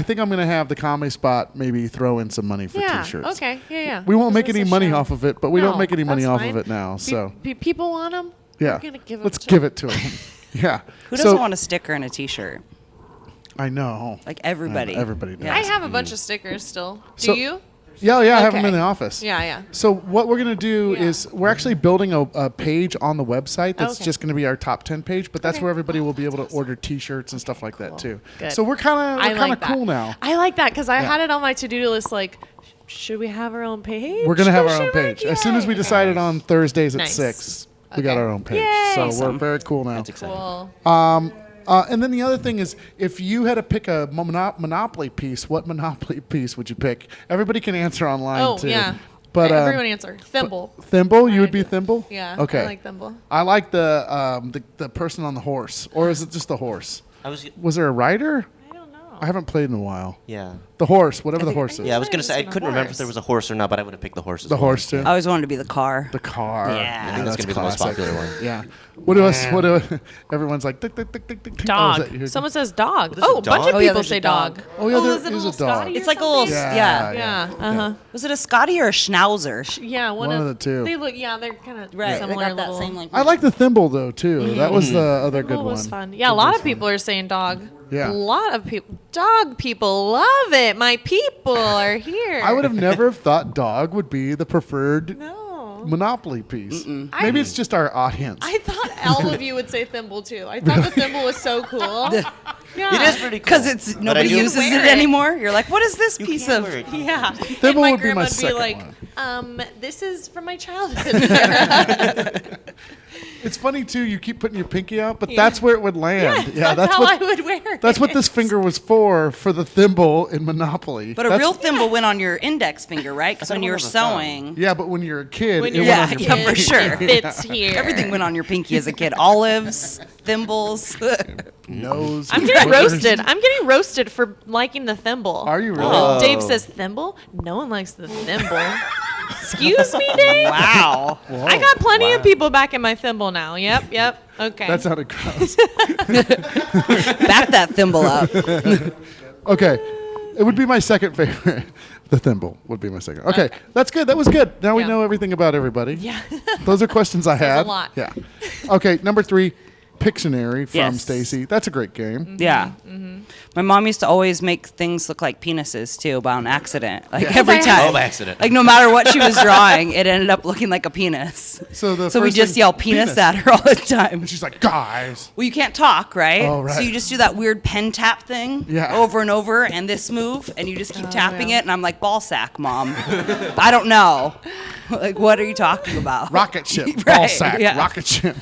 think I'm going to have the Comedy Spot maybe throw in some money for Yeah. T-shirts. Okay. Yeah. We won't 'Cause make it's any a money show. off of it, but we don't No, make any money that's off fine. of it now. So People want them. yeah, We're gonna give 'em let's to give 'em. it to them. Yeah. Who doesn't So- want a sticker and a T-shirt? I know. Like everybody. Everybody does. Yeah. I have a bunch of stickers still. Do So- you? Yeah, I have them Okay. in the office. Yeah. So what we're going to do Yeah. is we're actually building a page on the website that's Okay. just going to be our top 10 page, but that's Okay. where everybody will be able to order T-shirts and stuff like that too. Good. So we're kind I of like that. cool now. I like that because I Yeah. had it on my to-do list. Like, should we have our own page? We're going to have Or our own should we? page. As soon as we Yay. decided on Thursdays at Nice. 6, we got Okay. our own page. Yay. So Awesome. we're very cool now. That's exciting. Cool. And then the other thing is, if you had to pick a Monopoly piece, what Monopoly piece would you pick? Everybody can answer online Oh too. yeah. But everyone answer. Thimble. Thimble, you I would be do. Thimble. Yeah. Okay. I like Thimble. I like the person on the horse, or is it just the horse? Was there a rider? I don't know. I haven't played in a while. Yeah. The horse, whatever the horse is. Yeah, I was thought going it to say, I was on a couldn't remember if horse. there was a horse or not, but I would have picked the horse as The well. horse too. I always wanted to be the car. The car. Yeah. I think that's gonna be the most classic. popular one. Yeah. What do us? What do? Everyone's like tick, tick, tick, tick, tick, tick. Oh, is Dog. that you? Someone says dog. There's a Oh, a bunch dog? of Oh, yeah, people there's a say dog. dog. Oh, yeah, there is it is a little dog. Scotty It's or like a little, something? yeah. Yeah. Uh-huh. Was it a Scotty or a Schnauzer? Yeah, One of the two. They look, yeah, they're kind of Right. They similar. got that little. same like. I like the thimble though too. That was the other good Thimble one. was fun. Yeah, a lot of people are saying dog. Yeah. A lot of people. Dog people love it. My people are here. I would have never thought dog would be the preferred No. Monopoly piece. Maybe it's just our audience. I thought all of you would say thimble too. I thought the thimble was so cool. Yeah. It is pretty cool. Because it's But I nobody do- uses wear it it. anymore. You're like, what is this piece can of? wear it. Yeah. Thimble and my would be my grandma would second be like, one. this is from my childhood. Sarah." It's funny too. You keep putting your pinky out, but Yeah. that's where it would land. yeah, that's how what I would wear it. that's what this finger was for the thimble in Monopoly. But a That's- real thimble went on your index finger, right? Because when you were one was a thumb. sewing, Yeah, but when you're a kid, When it you're went Yeah, on your yeah, pinky. for sure. It fits here. everything went on your pinky as a kid. Olives, thimbles. Nose. I'm getting roasted. I'm getting roasted for liking the thimble. Are you really? Oh, Dave Whoa. says thimble. No one likes the thimble. Excuse me, Dave. Wow. I got plenty Wow. of people back in my thimble now. Yep. Okay. That sounded gross. Back that thimble up. Okay, it would be my second favorite. The thimble would be my second. Okay, that's good. That was good. Now we Yeah. know everything about everybody. Yeah. Those are questions I had. a lot. Yeah. Okay, number 3, Pictionary from Yes. Stacey. That's a great game. Yeah. My mom used to always make things look like penises too, by an accident. Like every time. Oh, by accident. Like no matter what she was drawing, it ended up looking like a penis. So the So we first just thing- yell penis at her all the time. And she's like, guys. Well, you can't talk, right? Oh, right. So you just do that weird pen tap thing Yeah. over and over, and this move, and you just keep tapping yeah. it, and I'm like, ball sack, Mom. I don't know. Like, what are you talking about? Rocket ship. Ball Right, sack. yeah. Rocket ship.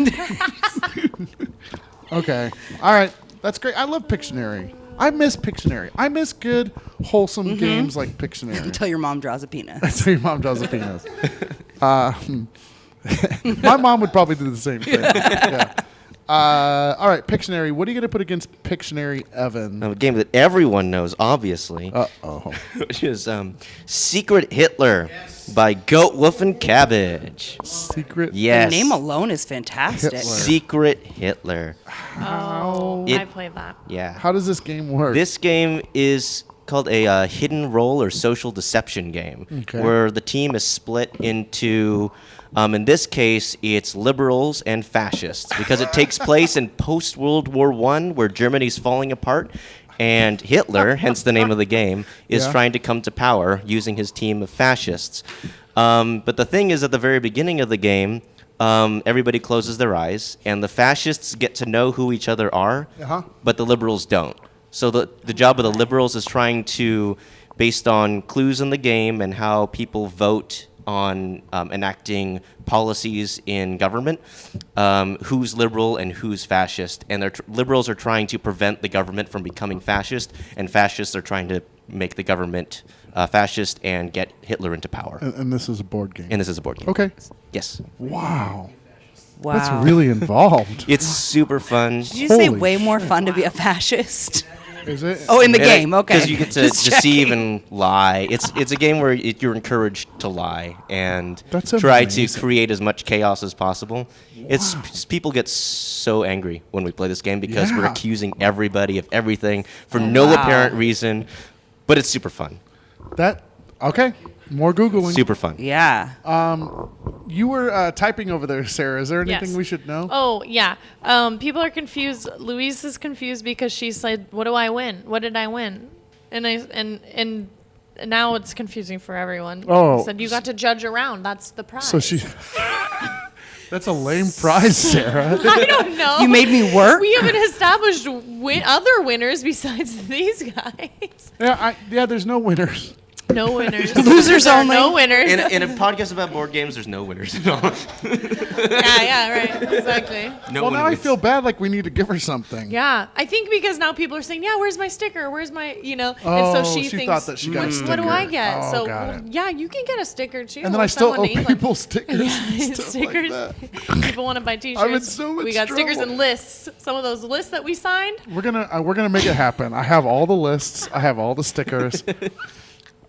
Okay. All right. That's great. I love Pictionary. I miss Pictionary. I miss good, wholesome games like Pictionary. Until your mom draws a penis. Until your mom draws a penis. My mom would probably do the same thing. Yeah. All right, Pictionary. What are you going to put against Pictionary, Evan? A game that everyone knows, obviously, Uh-oh. which is Secret Hitler by Goat Wolf and Cabbage. Secret. Yes. The name alone is fantastic. Hitler. Secret Hitler. Oh, It- I played that. Yeah. How does this game work? This game is called a hidden role or social deception game, where the team is split into, in this case, it's liberals and fascists, because it takes place in post-World War I, where Germany's falling apart, and Hitler, hence the name of the game, is trying to come to power using his team of fascists. But the thing is, at the very beginning of the game, everybody closes their eyes, and the fascists get to know who each other are, but the liberals don't. So the job of the liberals is trying to, based on clues in the game and how people vote on enacting policies in government, who's liberal and who's fascist. And liberals are trying to prevent the government from becoming fascist, and fascists are trying to make the government fascist and get Hitler into power. And this is a board game. And this is a board game. Okay. Yes. Wow. That's really involved. It's super fun. Did you say way more fun to be a fascist? Is it? Oh, in the game, okay. Because you get to deceive and lie. It's a game where you're encouraged to lie and try to create as much chaos as possible. People get so angry when we play this game because we're accusing everybody of everything for no apparent reason, but it's super fun. Okay. More Googling. Super fun. Yeah. You were typing over there, Sarah. Is there anything we should know? Oh, yeah. People are confused. Louise is confused because she said, "What do I win? What did I win?" And now it's confusing for everyone. Oh. Said you got to judge around. That's the prize. So she. That's a lame prize, Sarah. I don't know. You made me work? We haven't established other winners besides these guys. Yeah, there's no winners. No winners. Losers There are only. No winners. In a podcast about board games, there's no winners. Yeah, right. Exactly. Well, now I feel bad like we need to give her something. Yeah. I think because now people are saying, yeah, where's my sticker? Where's my, and Oh, so she thinks, thought that she got a sticker. what do I get? Oh, so, got it. yeah, you can get a sticker too. And then I if still someone owe named people stickers Yeah, and stuff stickers. like that. People want to buy T-shirts. I'm in so much We got stickers trouble. and lists. Some of those lists that we signed. We're gonna make it happen. I have all the lists. I have all the stickers.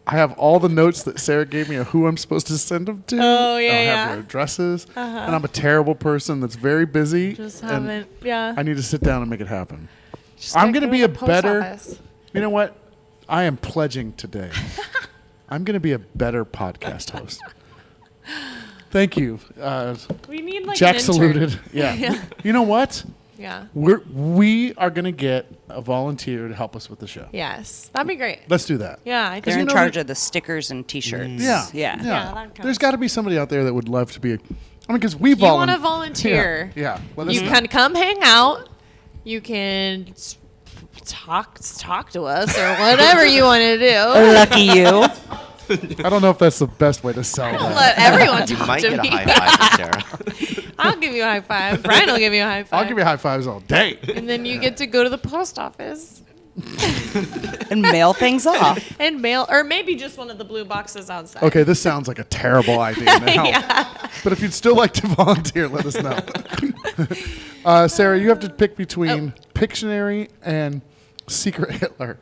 I have all the notes that Sarah gave me of who I'm supposed to send them to. Oh, yeah, I have yeah. their addresses. And I'm a terrible person that's very busy. Just and haven't. Yeah. I need to sit down and make it happen. Just I'm gotta gonna go be to a the post better. office. You know what? I am pledging today. I'm gonna be a better podcast host. Thank you. We need like Jack an intern. saluted. Yeah. You know what? Yeah. We are gonna get a volunteer to help us with the show. Yes. That'd be great. Let's do that. Yeah. I think They're in know charge of the stickers and T-shirts. Yeah. Yeah. that counts. There's got to be somebody out there that would love to be. Because we You want to volunteer. Yeah. Let us You know. can come hang out. You can talk to us or whatever you want to do. Lucky you. I don't know if that's the best way to sell that. Let everyone You talk might to get a me. high five from Sarah. I'll give you a high five. Brian will give you a high five. I'll give you high fives all day. And then you get to go to the post office And mail things off. and mail, or maybe just one of the blue boxes outside. Okay, this sounds like a terrible idea now. But if you'd still like to volunteer, let us know. Sarah, you have to pick between Pictionary and Secret Hitler.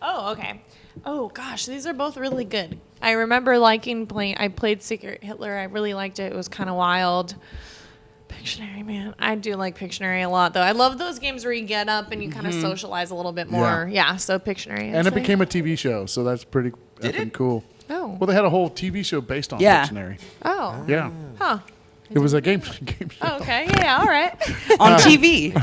Oh, okay. Oh gosh, these are both really good. I remember liking playing. I played Secret Hitler. I really liked it. It was kind of wild. Pictionary, man. I do like Pictionary a lot, though. I love those games where you get up and you kind of socialize a little bit more. Yeah, so Pictionary. And it became a TV show, so that's pretty effing cool. Oh. Well, they had a whole TV show based on Yeah. Pictionary. Oh. Yeah. Huh. It was a game show. Oh, okay. Yeah, all right. On TV.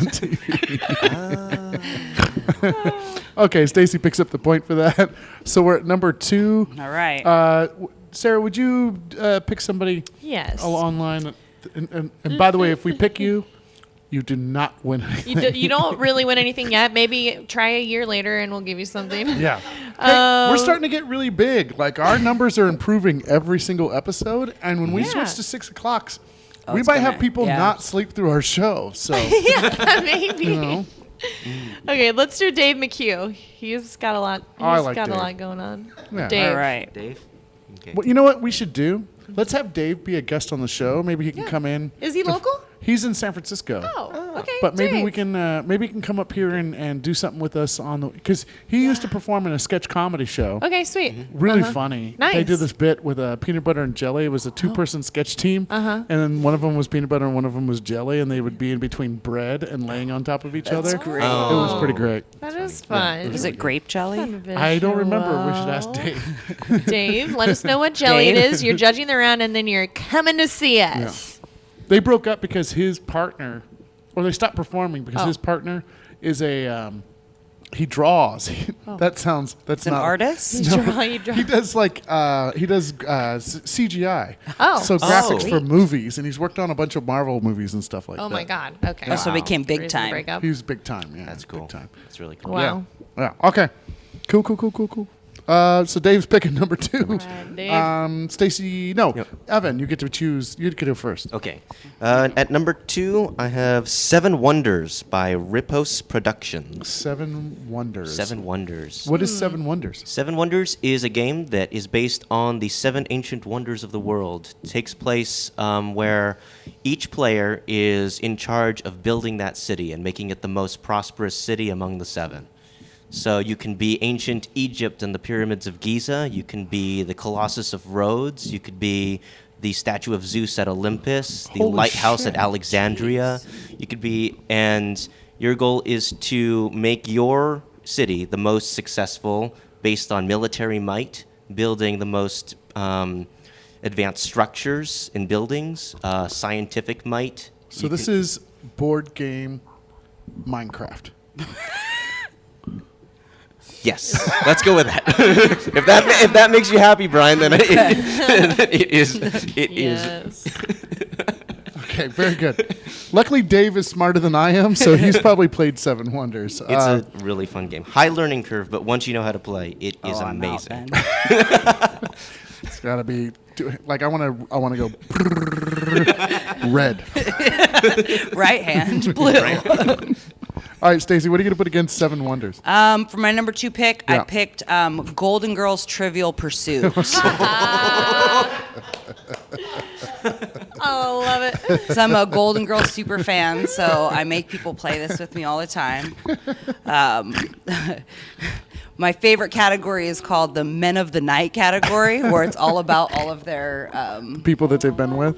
Okay, Stacey picks up the point for that. So we're at number 2. All right. Sarah, would you pick somebody Yes. online? And by the way, if we pick you, you do not win anything. You don't really win anything yet. Maybe try a year later and we'll give you something. Yeah. Hey, we're starting to get really big. Like, our numbers are improving every single episode. And when we switch to 6 o'clock, we it's might gonna- have people yeah. not sleep through our show. So, Yeah, maybe. you know. Okay, let's do Dave McHugh. He's got a lot. He's I like got Dave. a lot going on. Yeah. Dave. All right. Dave? Okay. Well, you know what we should do? Let's have Dave be a guest on the show. Maybe he can come in. Is he local? He's in San Francisco. Oh. Okay, But maybe Dave. we can maybe he can come up here and do something with us on the because he used to perform in a sketch comedy show. Okay, sweet. Really funny. Nice. They did this bit with peanut butter and jelly. It was a 2-person sketch team, and then one of them was peanut butter and one of them was jelly, and they would be in between bread and laying on top of each other. great. It was pretty great. That is fun. Is it grape jelly? I don't remember. We should ask Dave. Dave, let us know what jelly it Dave. is. You're judging the round, and then you're coming to see us. They broke up because his partner, or they stopped performing because Oh. his partner is a he draws. That's An not artist? You draw. He does CGI. Oh. So graphics Sweet. for movies, and he's worked on a bunch of Marvel movies and stuff like that. Oh my God. Okay. That's what became big Reason to time. break up. He's big time. Yeah, That's cool. Big time. That's really cool. Wow. Yeah. Okay. Cool. So Dave's picking number 2. Dave. Stacy, no, Yep. Evan, you get to choose. You get to go first. Okay. At number 2, I have 7 Wonders by Ripos Productions. 7 Wonders. 7 Wonders. What is 7 Wonders? 7 Wonders is a game that is based on the 7 ancient wonders of the world. It takes place where each player is in charge of building that city and making it the most prosperous city among the 7. So you can be ancient Egypt and the pyramids of Giza. You can be the Colossus of Rhodes. You could be the statue of Zeus at Olympus, the Holy lighthouse shit. at Alexandria. You could be, and your goal is to make your city the most successful based on military might, building the most advanced structures in buildings, scientific might. So this is board game Minecraft. Yes, let's go with that. if that makes you happy, Brian, then it is. Yes. Okay, very good. Luckily, Dave is smarter than I am, so he's probably played 7 Wonders. It's a really fun game. High learning curve, but once you know how to play, it is I'm out amazing. then. It's got to be like I want to go red. Right hand, blue. All right, Stacey, what are you going to put against 7 Wonders? For my number 2 pick, Yeah. I picked Golden Girls Trivial Pursuit. Oh, love it. So I'm a Golden Girls super fan, so I make people play this with me all the time. My favorite category is called the Men of the Night category, where it's all about all of their People that they've been with?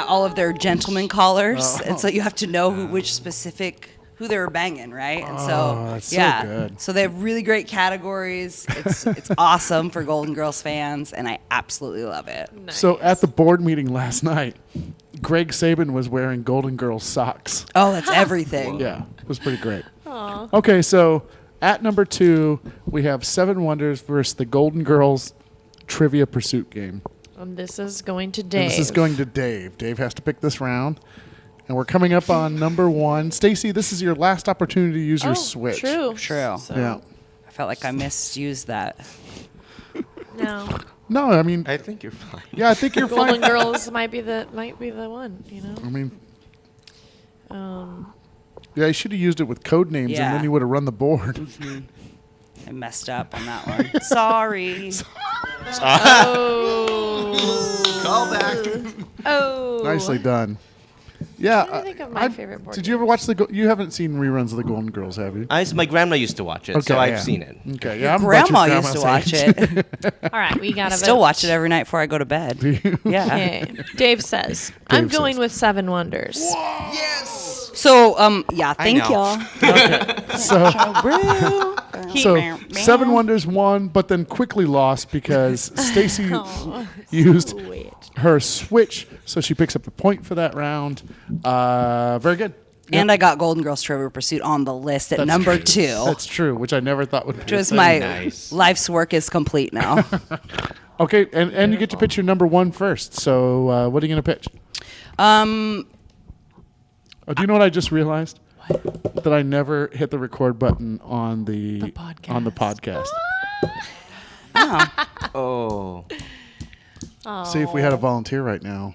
all of their gentleman callers, and so you have to know who they were banging, right? And so that's so good. so they have really great categories. It's awesome for Golden Girls fans, and I absolutely love it. Nice. So at the board meeting last night, Greg Saban was wearing Golden Girls socks. Oh, that's everything. Yeah, it was pretty great. Aw. Okay, so at number 2, we have 7 Wonders versus the Golden Girls Trivia Pursuit game. And this is going to And Dave. this is going to Dave. Dave has to pick this round. And we're coming up on number 1. Stacy, this is your last opportunity to use your Switch. True. True. So, Yeah. I felt like I misused that. No. No, I mean, I think you're fine. yeah, I think you're Golden fine. Girls might be the one. You I mean, know. yeah, you should have used it with code names, Yeah. and then you would have run the board. I messed up on that one. Sorry. Oh. Call back. Oh. Nicely done. Yeah. I'm trying to think of my favorite board Did you ever watch you haven't seen reruns of the Golden Girls, have you? My grandma used to watch it, so I've yeah. seen it. Okay, yeah. I'm about Grandma your used to grandma's watch age. it. All right, we got to Still watch it every night before I go to bed. Yeah. Okay. Dave says, I'm Dave going says. with 7 Wonders. So, yeah, thank know. y'all. So 7 Wonders won, but then quickly lost because Stacy used Wait. her Switch, so she picks up a point for that round. Very good. And I got Golden Girls Trivial Pursuit on the list at number 2. That's true, which I never thought would be. Which was a my thing. Nice. life's work is complete now. Okay, and you get to pitch your number 1 first. So what are you going to pitch? Do you know what I just realized? That I never hit the record button on the podcast. Oh. See if we had a volunteer right now.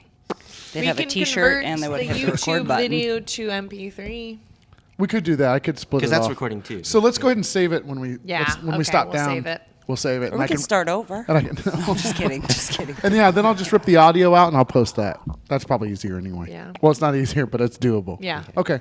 They'd We have a can T-shirt convert and they would the hit the record YouTube button. video to MP3. We could do that. I could split it Because that's off. recording too. So let's go ahead and save it when we Yeah, when we okay, stop we'll down. save it. We'll save it. Or And we I can start over. And I can. Just kidding. Just kidding. And yeah, then I'll just rip the audio out and I'll post that. That's probably easier anyway. Yeah. Well, it's not easier, but it's doable. Yeah. Okay.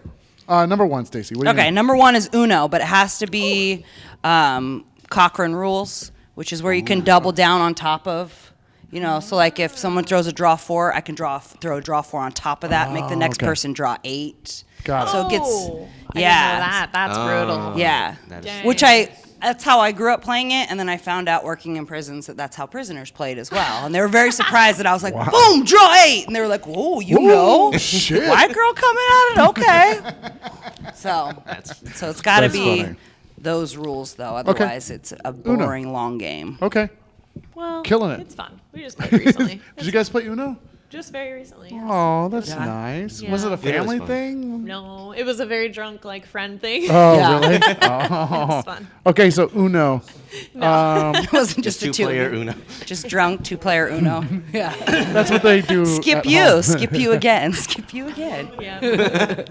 Number one, Stacey. What do you Okay, mean? number one is Uno, but it has to be Cochran rules, which is where you can double down on top of, so like if someone throws a draw 4, I can throw a draw 4 on top of that, make the next person draw 8. Got it. So it gets, I didn't know that. That's brutal. Yeah. That is- Dang. Which that's how I grew up playing it, and then I found out working in prisons that's how prisoners played as well. And they were very surprised that I was like, boom, draw 8. And they were like, whoa, you know? Shit. White girl coming at it? Okay. So it's got to That's be funny. those rules, though. Otherwise, it's a boring, long game. Okay. Well, Killing it. It's fun. We just played recently. Did you guys play Uno? Just very recently. Yes. Oh, that's nice. Was it a Yeah. family fun. thing? No, it was a very drunk friend thing. Oh, Yeah. really? It Oh. was fun. Okay, so Uno. It wasn't just a Two-player Uno. Just drunk 2-player Uno. Yeah. That's what they do. Skip at you. home. Skip you again. Skip you again. Yeah.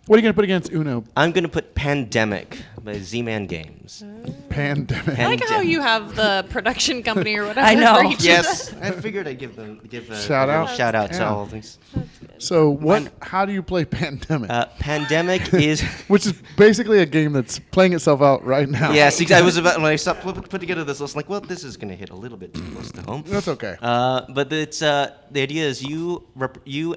What are you going to put against Uno? I'm going to put Pandemic by Z-Man Games. Pandemic. I like how you have the production company or whatever. I know. For each of Yes, I figured I'd give a Shout out. shout out Yeah. to all these. So how do you play Pandemic? Pandemic is Which is basically a game that's playing itself out right now. yes. I was about when I put together this list, like, well, this is going to hit a little bit too close to home. That's okay. But it's the idea is you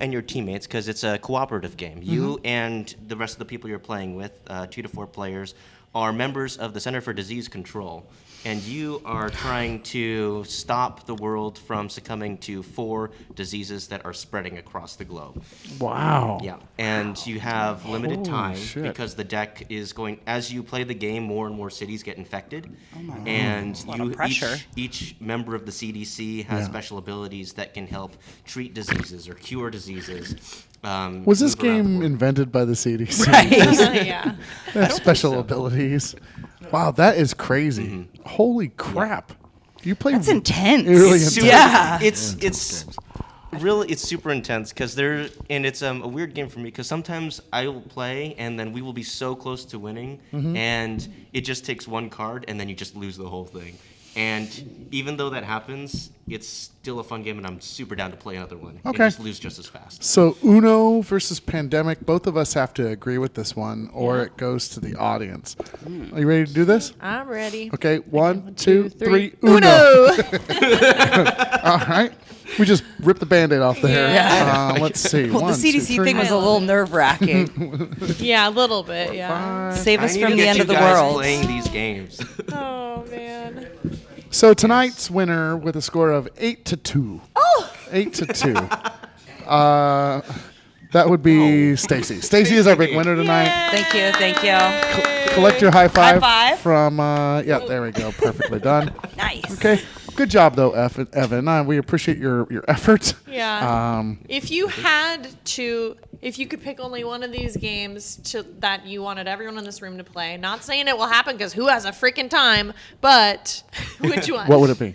and your teammates, because it's a cooperative game. You and the rest of the people you're playing with, 2 to 4 players, are members of the Center for Disease Control, and you are trying to stop the world from succumbing to 4 diseases that are spreading across the globe. Wow. Yeah, and you have limited Holy time shit. because the deck is going. As you play the game, more and more cities get infected, and lot of pressure. each member of the CDC has special abilities that can help treat diseases or cure diseases. Was this move around the game world. invented by the CDC? yeah. They have special abilities. Wow, that is crazy. Holy crap. You play That's intense. Really It's super, Yeah. it's really it's super intense because it's a weird game for me because sometimes I will play and then we will be so close to winning and it just takes one card and then you just lose the whole thing. And even though that happens, it's still a fun game and I'm super down to play another one. Okay. And just lose just as fast. So Uno versus Pandemic, both of us have to agree with this one or it goes to the audience. Are you ready to do this? I'm ready. Okay, 1, 2, 3, Uno. Uno. All right. We just ripped the Band-Aid off there. Yeah. Let's see. Well, 1, the 2, CDC 3. thing was a little nerve-wracking. Yeah, a little bit. Yeah. Save I us need from to the get end you of the guys world. playing these games. Oh man. So tonight's winner with a score of 8-2. Oh! 8-2. That would be Stacey. Stacey is our big winner tonight. Thank you. Thank you. Collect your high five, five. from. Yeah, there we go. Perfectly done. Nice. Okay. Good job, though, Evan. We appreciate your effort. Yeah. If you could pick only one of these games that you wanted everyone in this room to play, not saying it will happen because who has a freaking time, but which one? What would it be?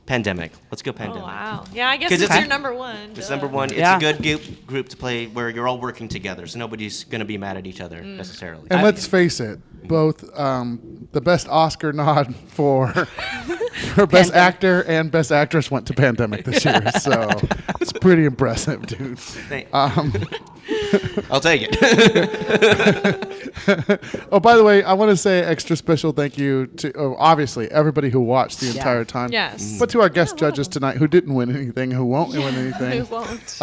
Pandemic. Let's go Oh, Pandemic. wow. Yeah, I guess 'Cause it's it's- your number one. It's duh. number one. It's Yeah. a good group to play where you're all working together, so nobody's going to be mad at each other necessarily. And let's face it, both the best Oscar nod for Best Actor and Best Actress went to Pandemic this year. So it's pretty impressive, dude. I'll take it. Oh, by the way, I want to say extra special thank you to obviously everybody who watched the entire time. Yes. But to our guest judges tonight who didn't win anything, who won't win anything. Who won't?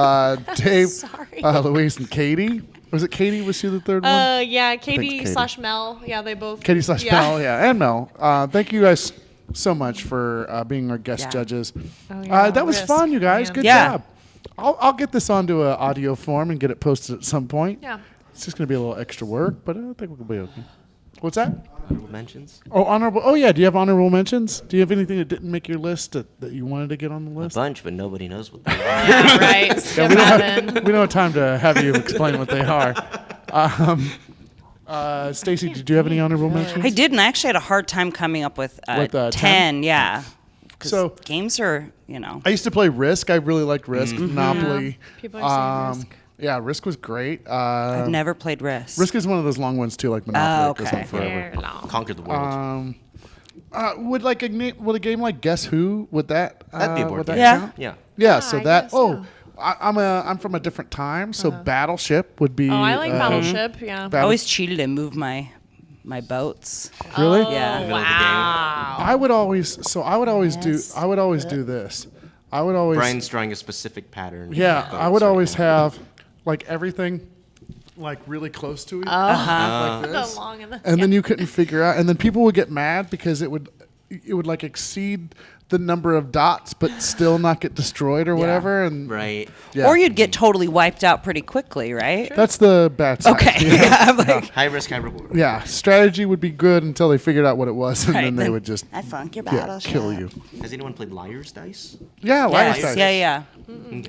Dave, Sorry. Louise, and Katie. Was it Katie? Was she the third one? Yeah, Katie. Katie/Mel. Yeah, they both. Katie / Mel, yeah, and Mel. Thank you guys so much for being our guest Yeah. judges. Oh, yeah, That was Risk, fun, you guys. man. Good Yeah. job. I'll get this onto an audio form and get it posted at some point. Yeah. It's just going to be a little extra work, but I think we'll be okay. What's that? Honorable mentions. Oh, honorable. Oh, yeah. Do you have honorable mentions? Do you have anything that didn't make your list that you wanted to get on the A list? bunch, but nobody knows what they are. Yeah, right. Skip we, don't Evan. have, we don't have time to have you explain what they are. Stacey, did you have any honorable mentions? I did, and I actually had a hard time coming up with, 10? 10. Yeah. 'Cause So- games are, I used to play Risk. I really liked Risk. Monopoly. Yeah. People are saying Risk. Yeah, Risk was great. I've never played Risk. Risk is one of those long ones too, like Monopoly. It goes okay. on forever. Very long. Conquer the world. Would would a game like Guess Who would that That'd be a board would that game. Yeah. count? Yeah. Yeah. So I that guess so. I'm from a different time, so Battleship would be. Oh, I like Battleship. Yeah. I always cheated and moved my boats. Really? Yeah. Middle of the game. Wow. I would always do this. I would always Brian's drawing a specific pattern. Yeah, of I would boats right always now. have like everything like really close to each other like this. The long and the And then you couldn't figure out, and then people would get mad because it would like exceed the number of dots but still not get destroyed or whatever. And Right. yeah. Or you'd get totally wiped out pretty quickly, right? That's the bad side. Okay. Yeah. Yeah, I'm like, High risk, high reward. Yeah, strategy would be good until they figured out what it was, and Right, then they then- would just I funk your yeah, battleship. kill you. Has anyone played Liar's Dice? Yeah, Liar's Yes, Dice. yeah.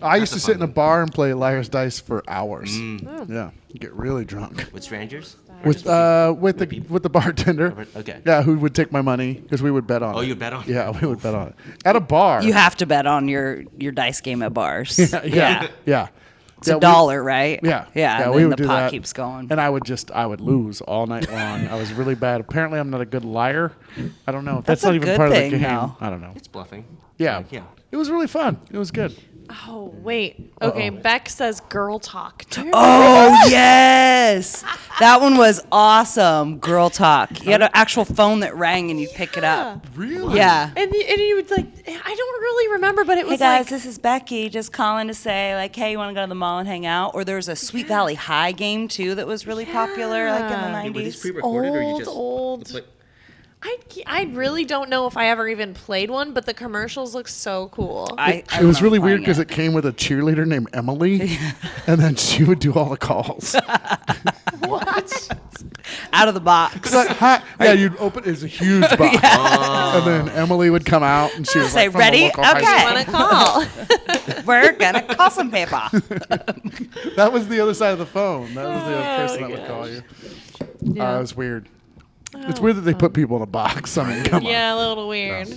I used to That's a sit in a fun bar and play Liar's Dice for hours. Yeah, get really drunk With strangers? with the bartender. Okay. Yeah, who would take my money because we would bet on it. Oh, you bet on it? Yeah, we would bet on it at a bar. You have to bet on your dice game at bars. yeah. It's a dollar, right? Yeah, Yeah. And we then would the do pot that. keeps going. And I would lose all night long. I was really bad. Apparently, I'm not a good liar. I don't know. That's That's not a even good part of the thing, game. though. I don't know. It's bluffing. Yeah, Yeah. it was really fun. It was good. Oh, wait. Okay, Beck says girl talk. Do you Oh yes, that one was awesome. Girl talk. You had an actual phone that rang and you pick it up. Really? Yeah. And you would like, I don't really remember, but it Hey was guys, like, this is Becky. Just calling to say, like, hey, you want to go to the mall and hang out? Or there was a Sweet Valley High game too that was really popular, like in the Yeah. Were these '90s. pre-recorded or you just old. you play- I really don't know if I ever even played one, but the commercials look so cool. I It was really remember weird because playing it came with a cheerleader named Emily, and then she would do all the calls. out of the box. Like, hi. Yeah, you'd open. It was a huge box, and then Emily would come out, and she was Say, like, from "Ready? the local high Okay." school. Want to call? We're gonna call some people. That was the other side of the phone. That was the other person that would call you. Yeah. It was weird. It's weird that they put people in a box. I mean, come Yeah, a little weird.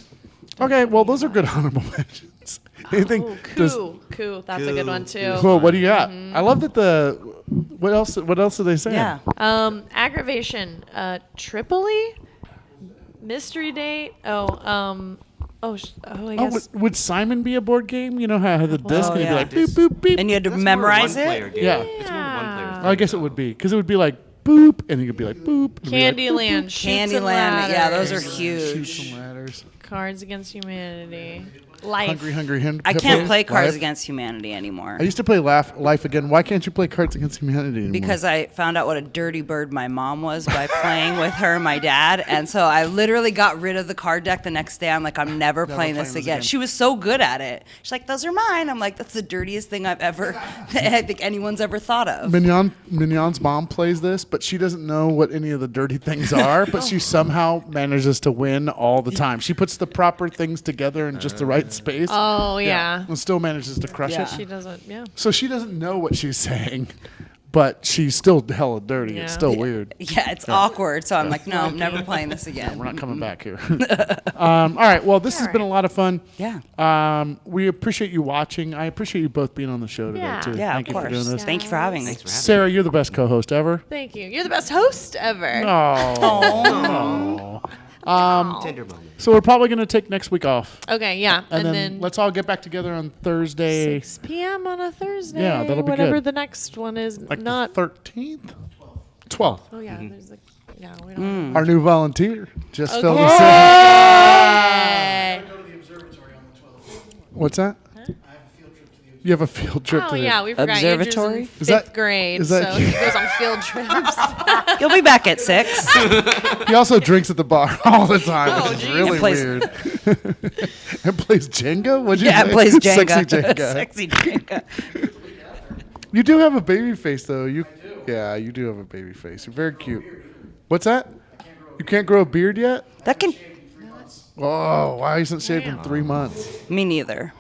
on. Okay, well, those are good honorable mentions. Anything? Oh, does- Coo. That's a good one too. Well, what do you got? I love that the. What else? What else did they say? Yeah. Aggravation. Tripoli. Mystery date. I Oh, guess. would Simon be a board game? You know how the disc and you'd be yeah. like beep boop beep. And you had to That's memorize more a it. one-player game. Yeah. It's more of a one-player I guess it would be because it would be like boop, and you could be like boop. and it'd be like, Candyland. Shoots and Candyland. Yeah, those are ladders. Shoots huge. and ladders. Cards Against Humanity. Life. Hungry Hen. I can't play Cards Life. Against Humanity anymore. I used to play Life Again. Why can't you play Cards Against Humanity anymore? Because I found out what a dirty bird my mom was by playing with her and my dad. And so I literally got rid of the card deck the next day. I'm like, I'm never playing this again. She was so good at it. She's like, those are mine. I'm like, that's the dirtiest thing I think anyone's ever thought of. Mignon's mom plays this, but she doesn't know what any of the dirty things are, but she somehow manages to win all the time. She puts the proper things together in just the right space. Oh yeah. And still manages to crush Yeah. it. She doesn't. Yeah. So she doesn't know what she's saying, but she's still hella dirty. Yeah. It's still weird. Yeah, it's awkward. So I'm like, no, I'm never playing this again. We're not coming back here. All right. Well, this has been a lot of fun. Yeah. We appreciate you watching. I appreciate you both being on the show today, Yeah. too. Yeah, Thank of you course. for doing this. Thank you for having me. Thanks for having Sarah, you're the best co-host ever. Thank you. You're the best host ever. Oh. Tender moment. So we're probably going to take next week off. Okay. Yeah. And then let's all get back together on Thursday. 6 p.m. on a Thursday. Yeah, that'll be whatever good. the next one is. Like not. the 13th? 12th. Oh yeah. There's like. Yeah. We don't. Our new volunteer just filled us Hey. in. What's that? You have a field trip Oh to the yeah, we forgot. Observatory? Andrew's in Is that- fifth grade, is that- so he goes on field trips. You'll be back at 6. He also drinks at the bar all the time. Oh, It's geez. really And plays- weird. And plays Jenga? What'd you Yeah, say? it plays Jenga. Sexy Jenga. Sexy Jenga. You do have a baby face, though. Yeah, you do have a baby face. You're very cute. What's that? You can't grow a beard yet? That can. Oh, why isn't shaved in 3 months? Me neither.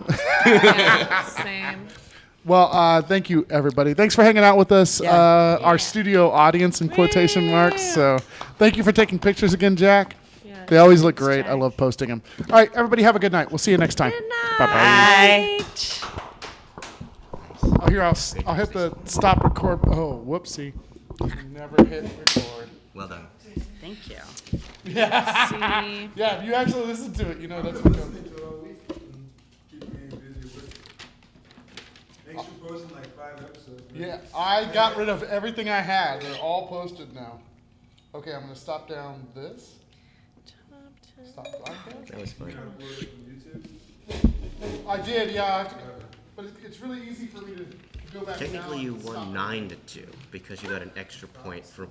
Yeah, same. Well, thank you, everybody. Thanks for hanging out with us, our studio audience in quotation marks. So thank you for taking pictures again, Jack. Yeah, They always look thanks, great. Jack. I love posting them. All right, everybody have a good night. We'll see you next time. Good night. Bye-bye. Bye. Oh, here, I'll hit the stop record. Oh, whoopsie. Never hit record. Well done. Thank you. See. Yeah, if you actually listen to it, you know that's what posting like 5 episodes. Man. Yeah, I got rid of everything I had. They're all posted now. Okay, I'm gonna stop down this. Stop broadcast. That was fun. I did, yeah. I have to, but it's really easy for me to go back. Technically, now you and won stop. 9-2 because you got an extra point for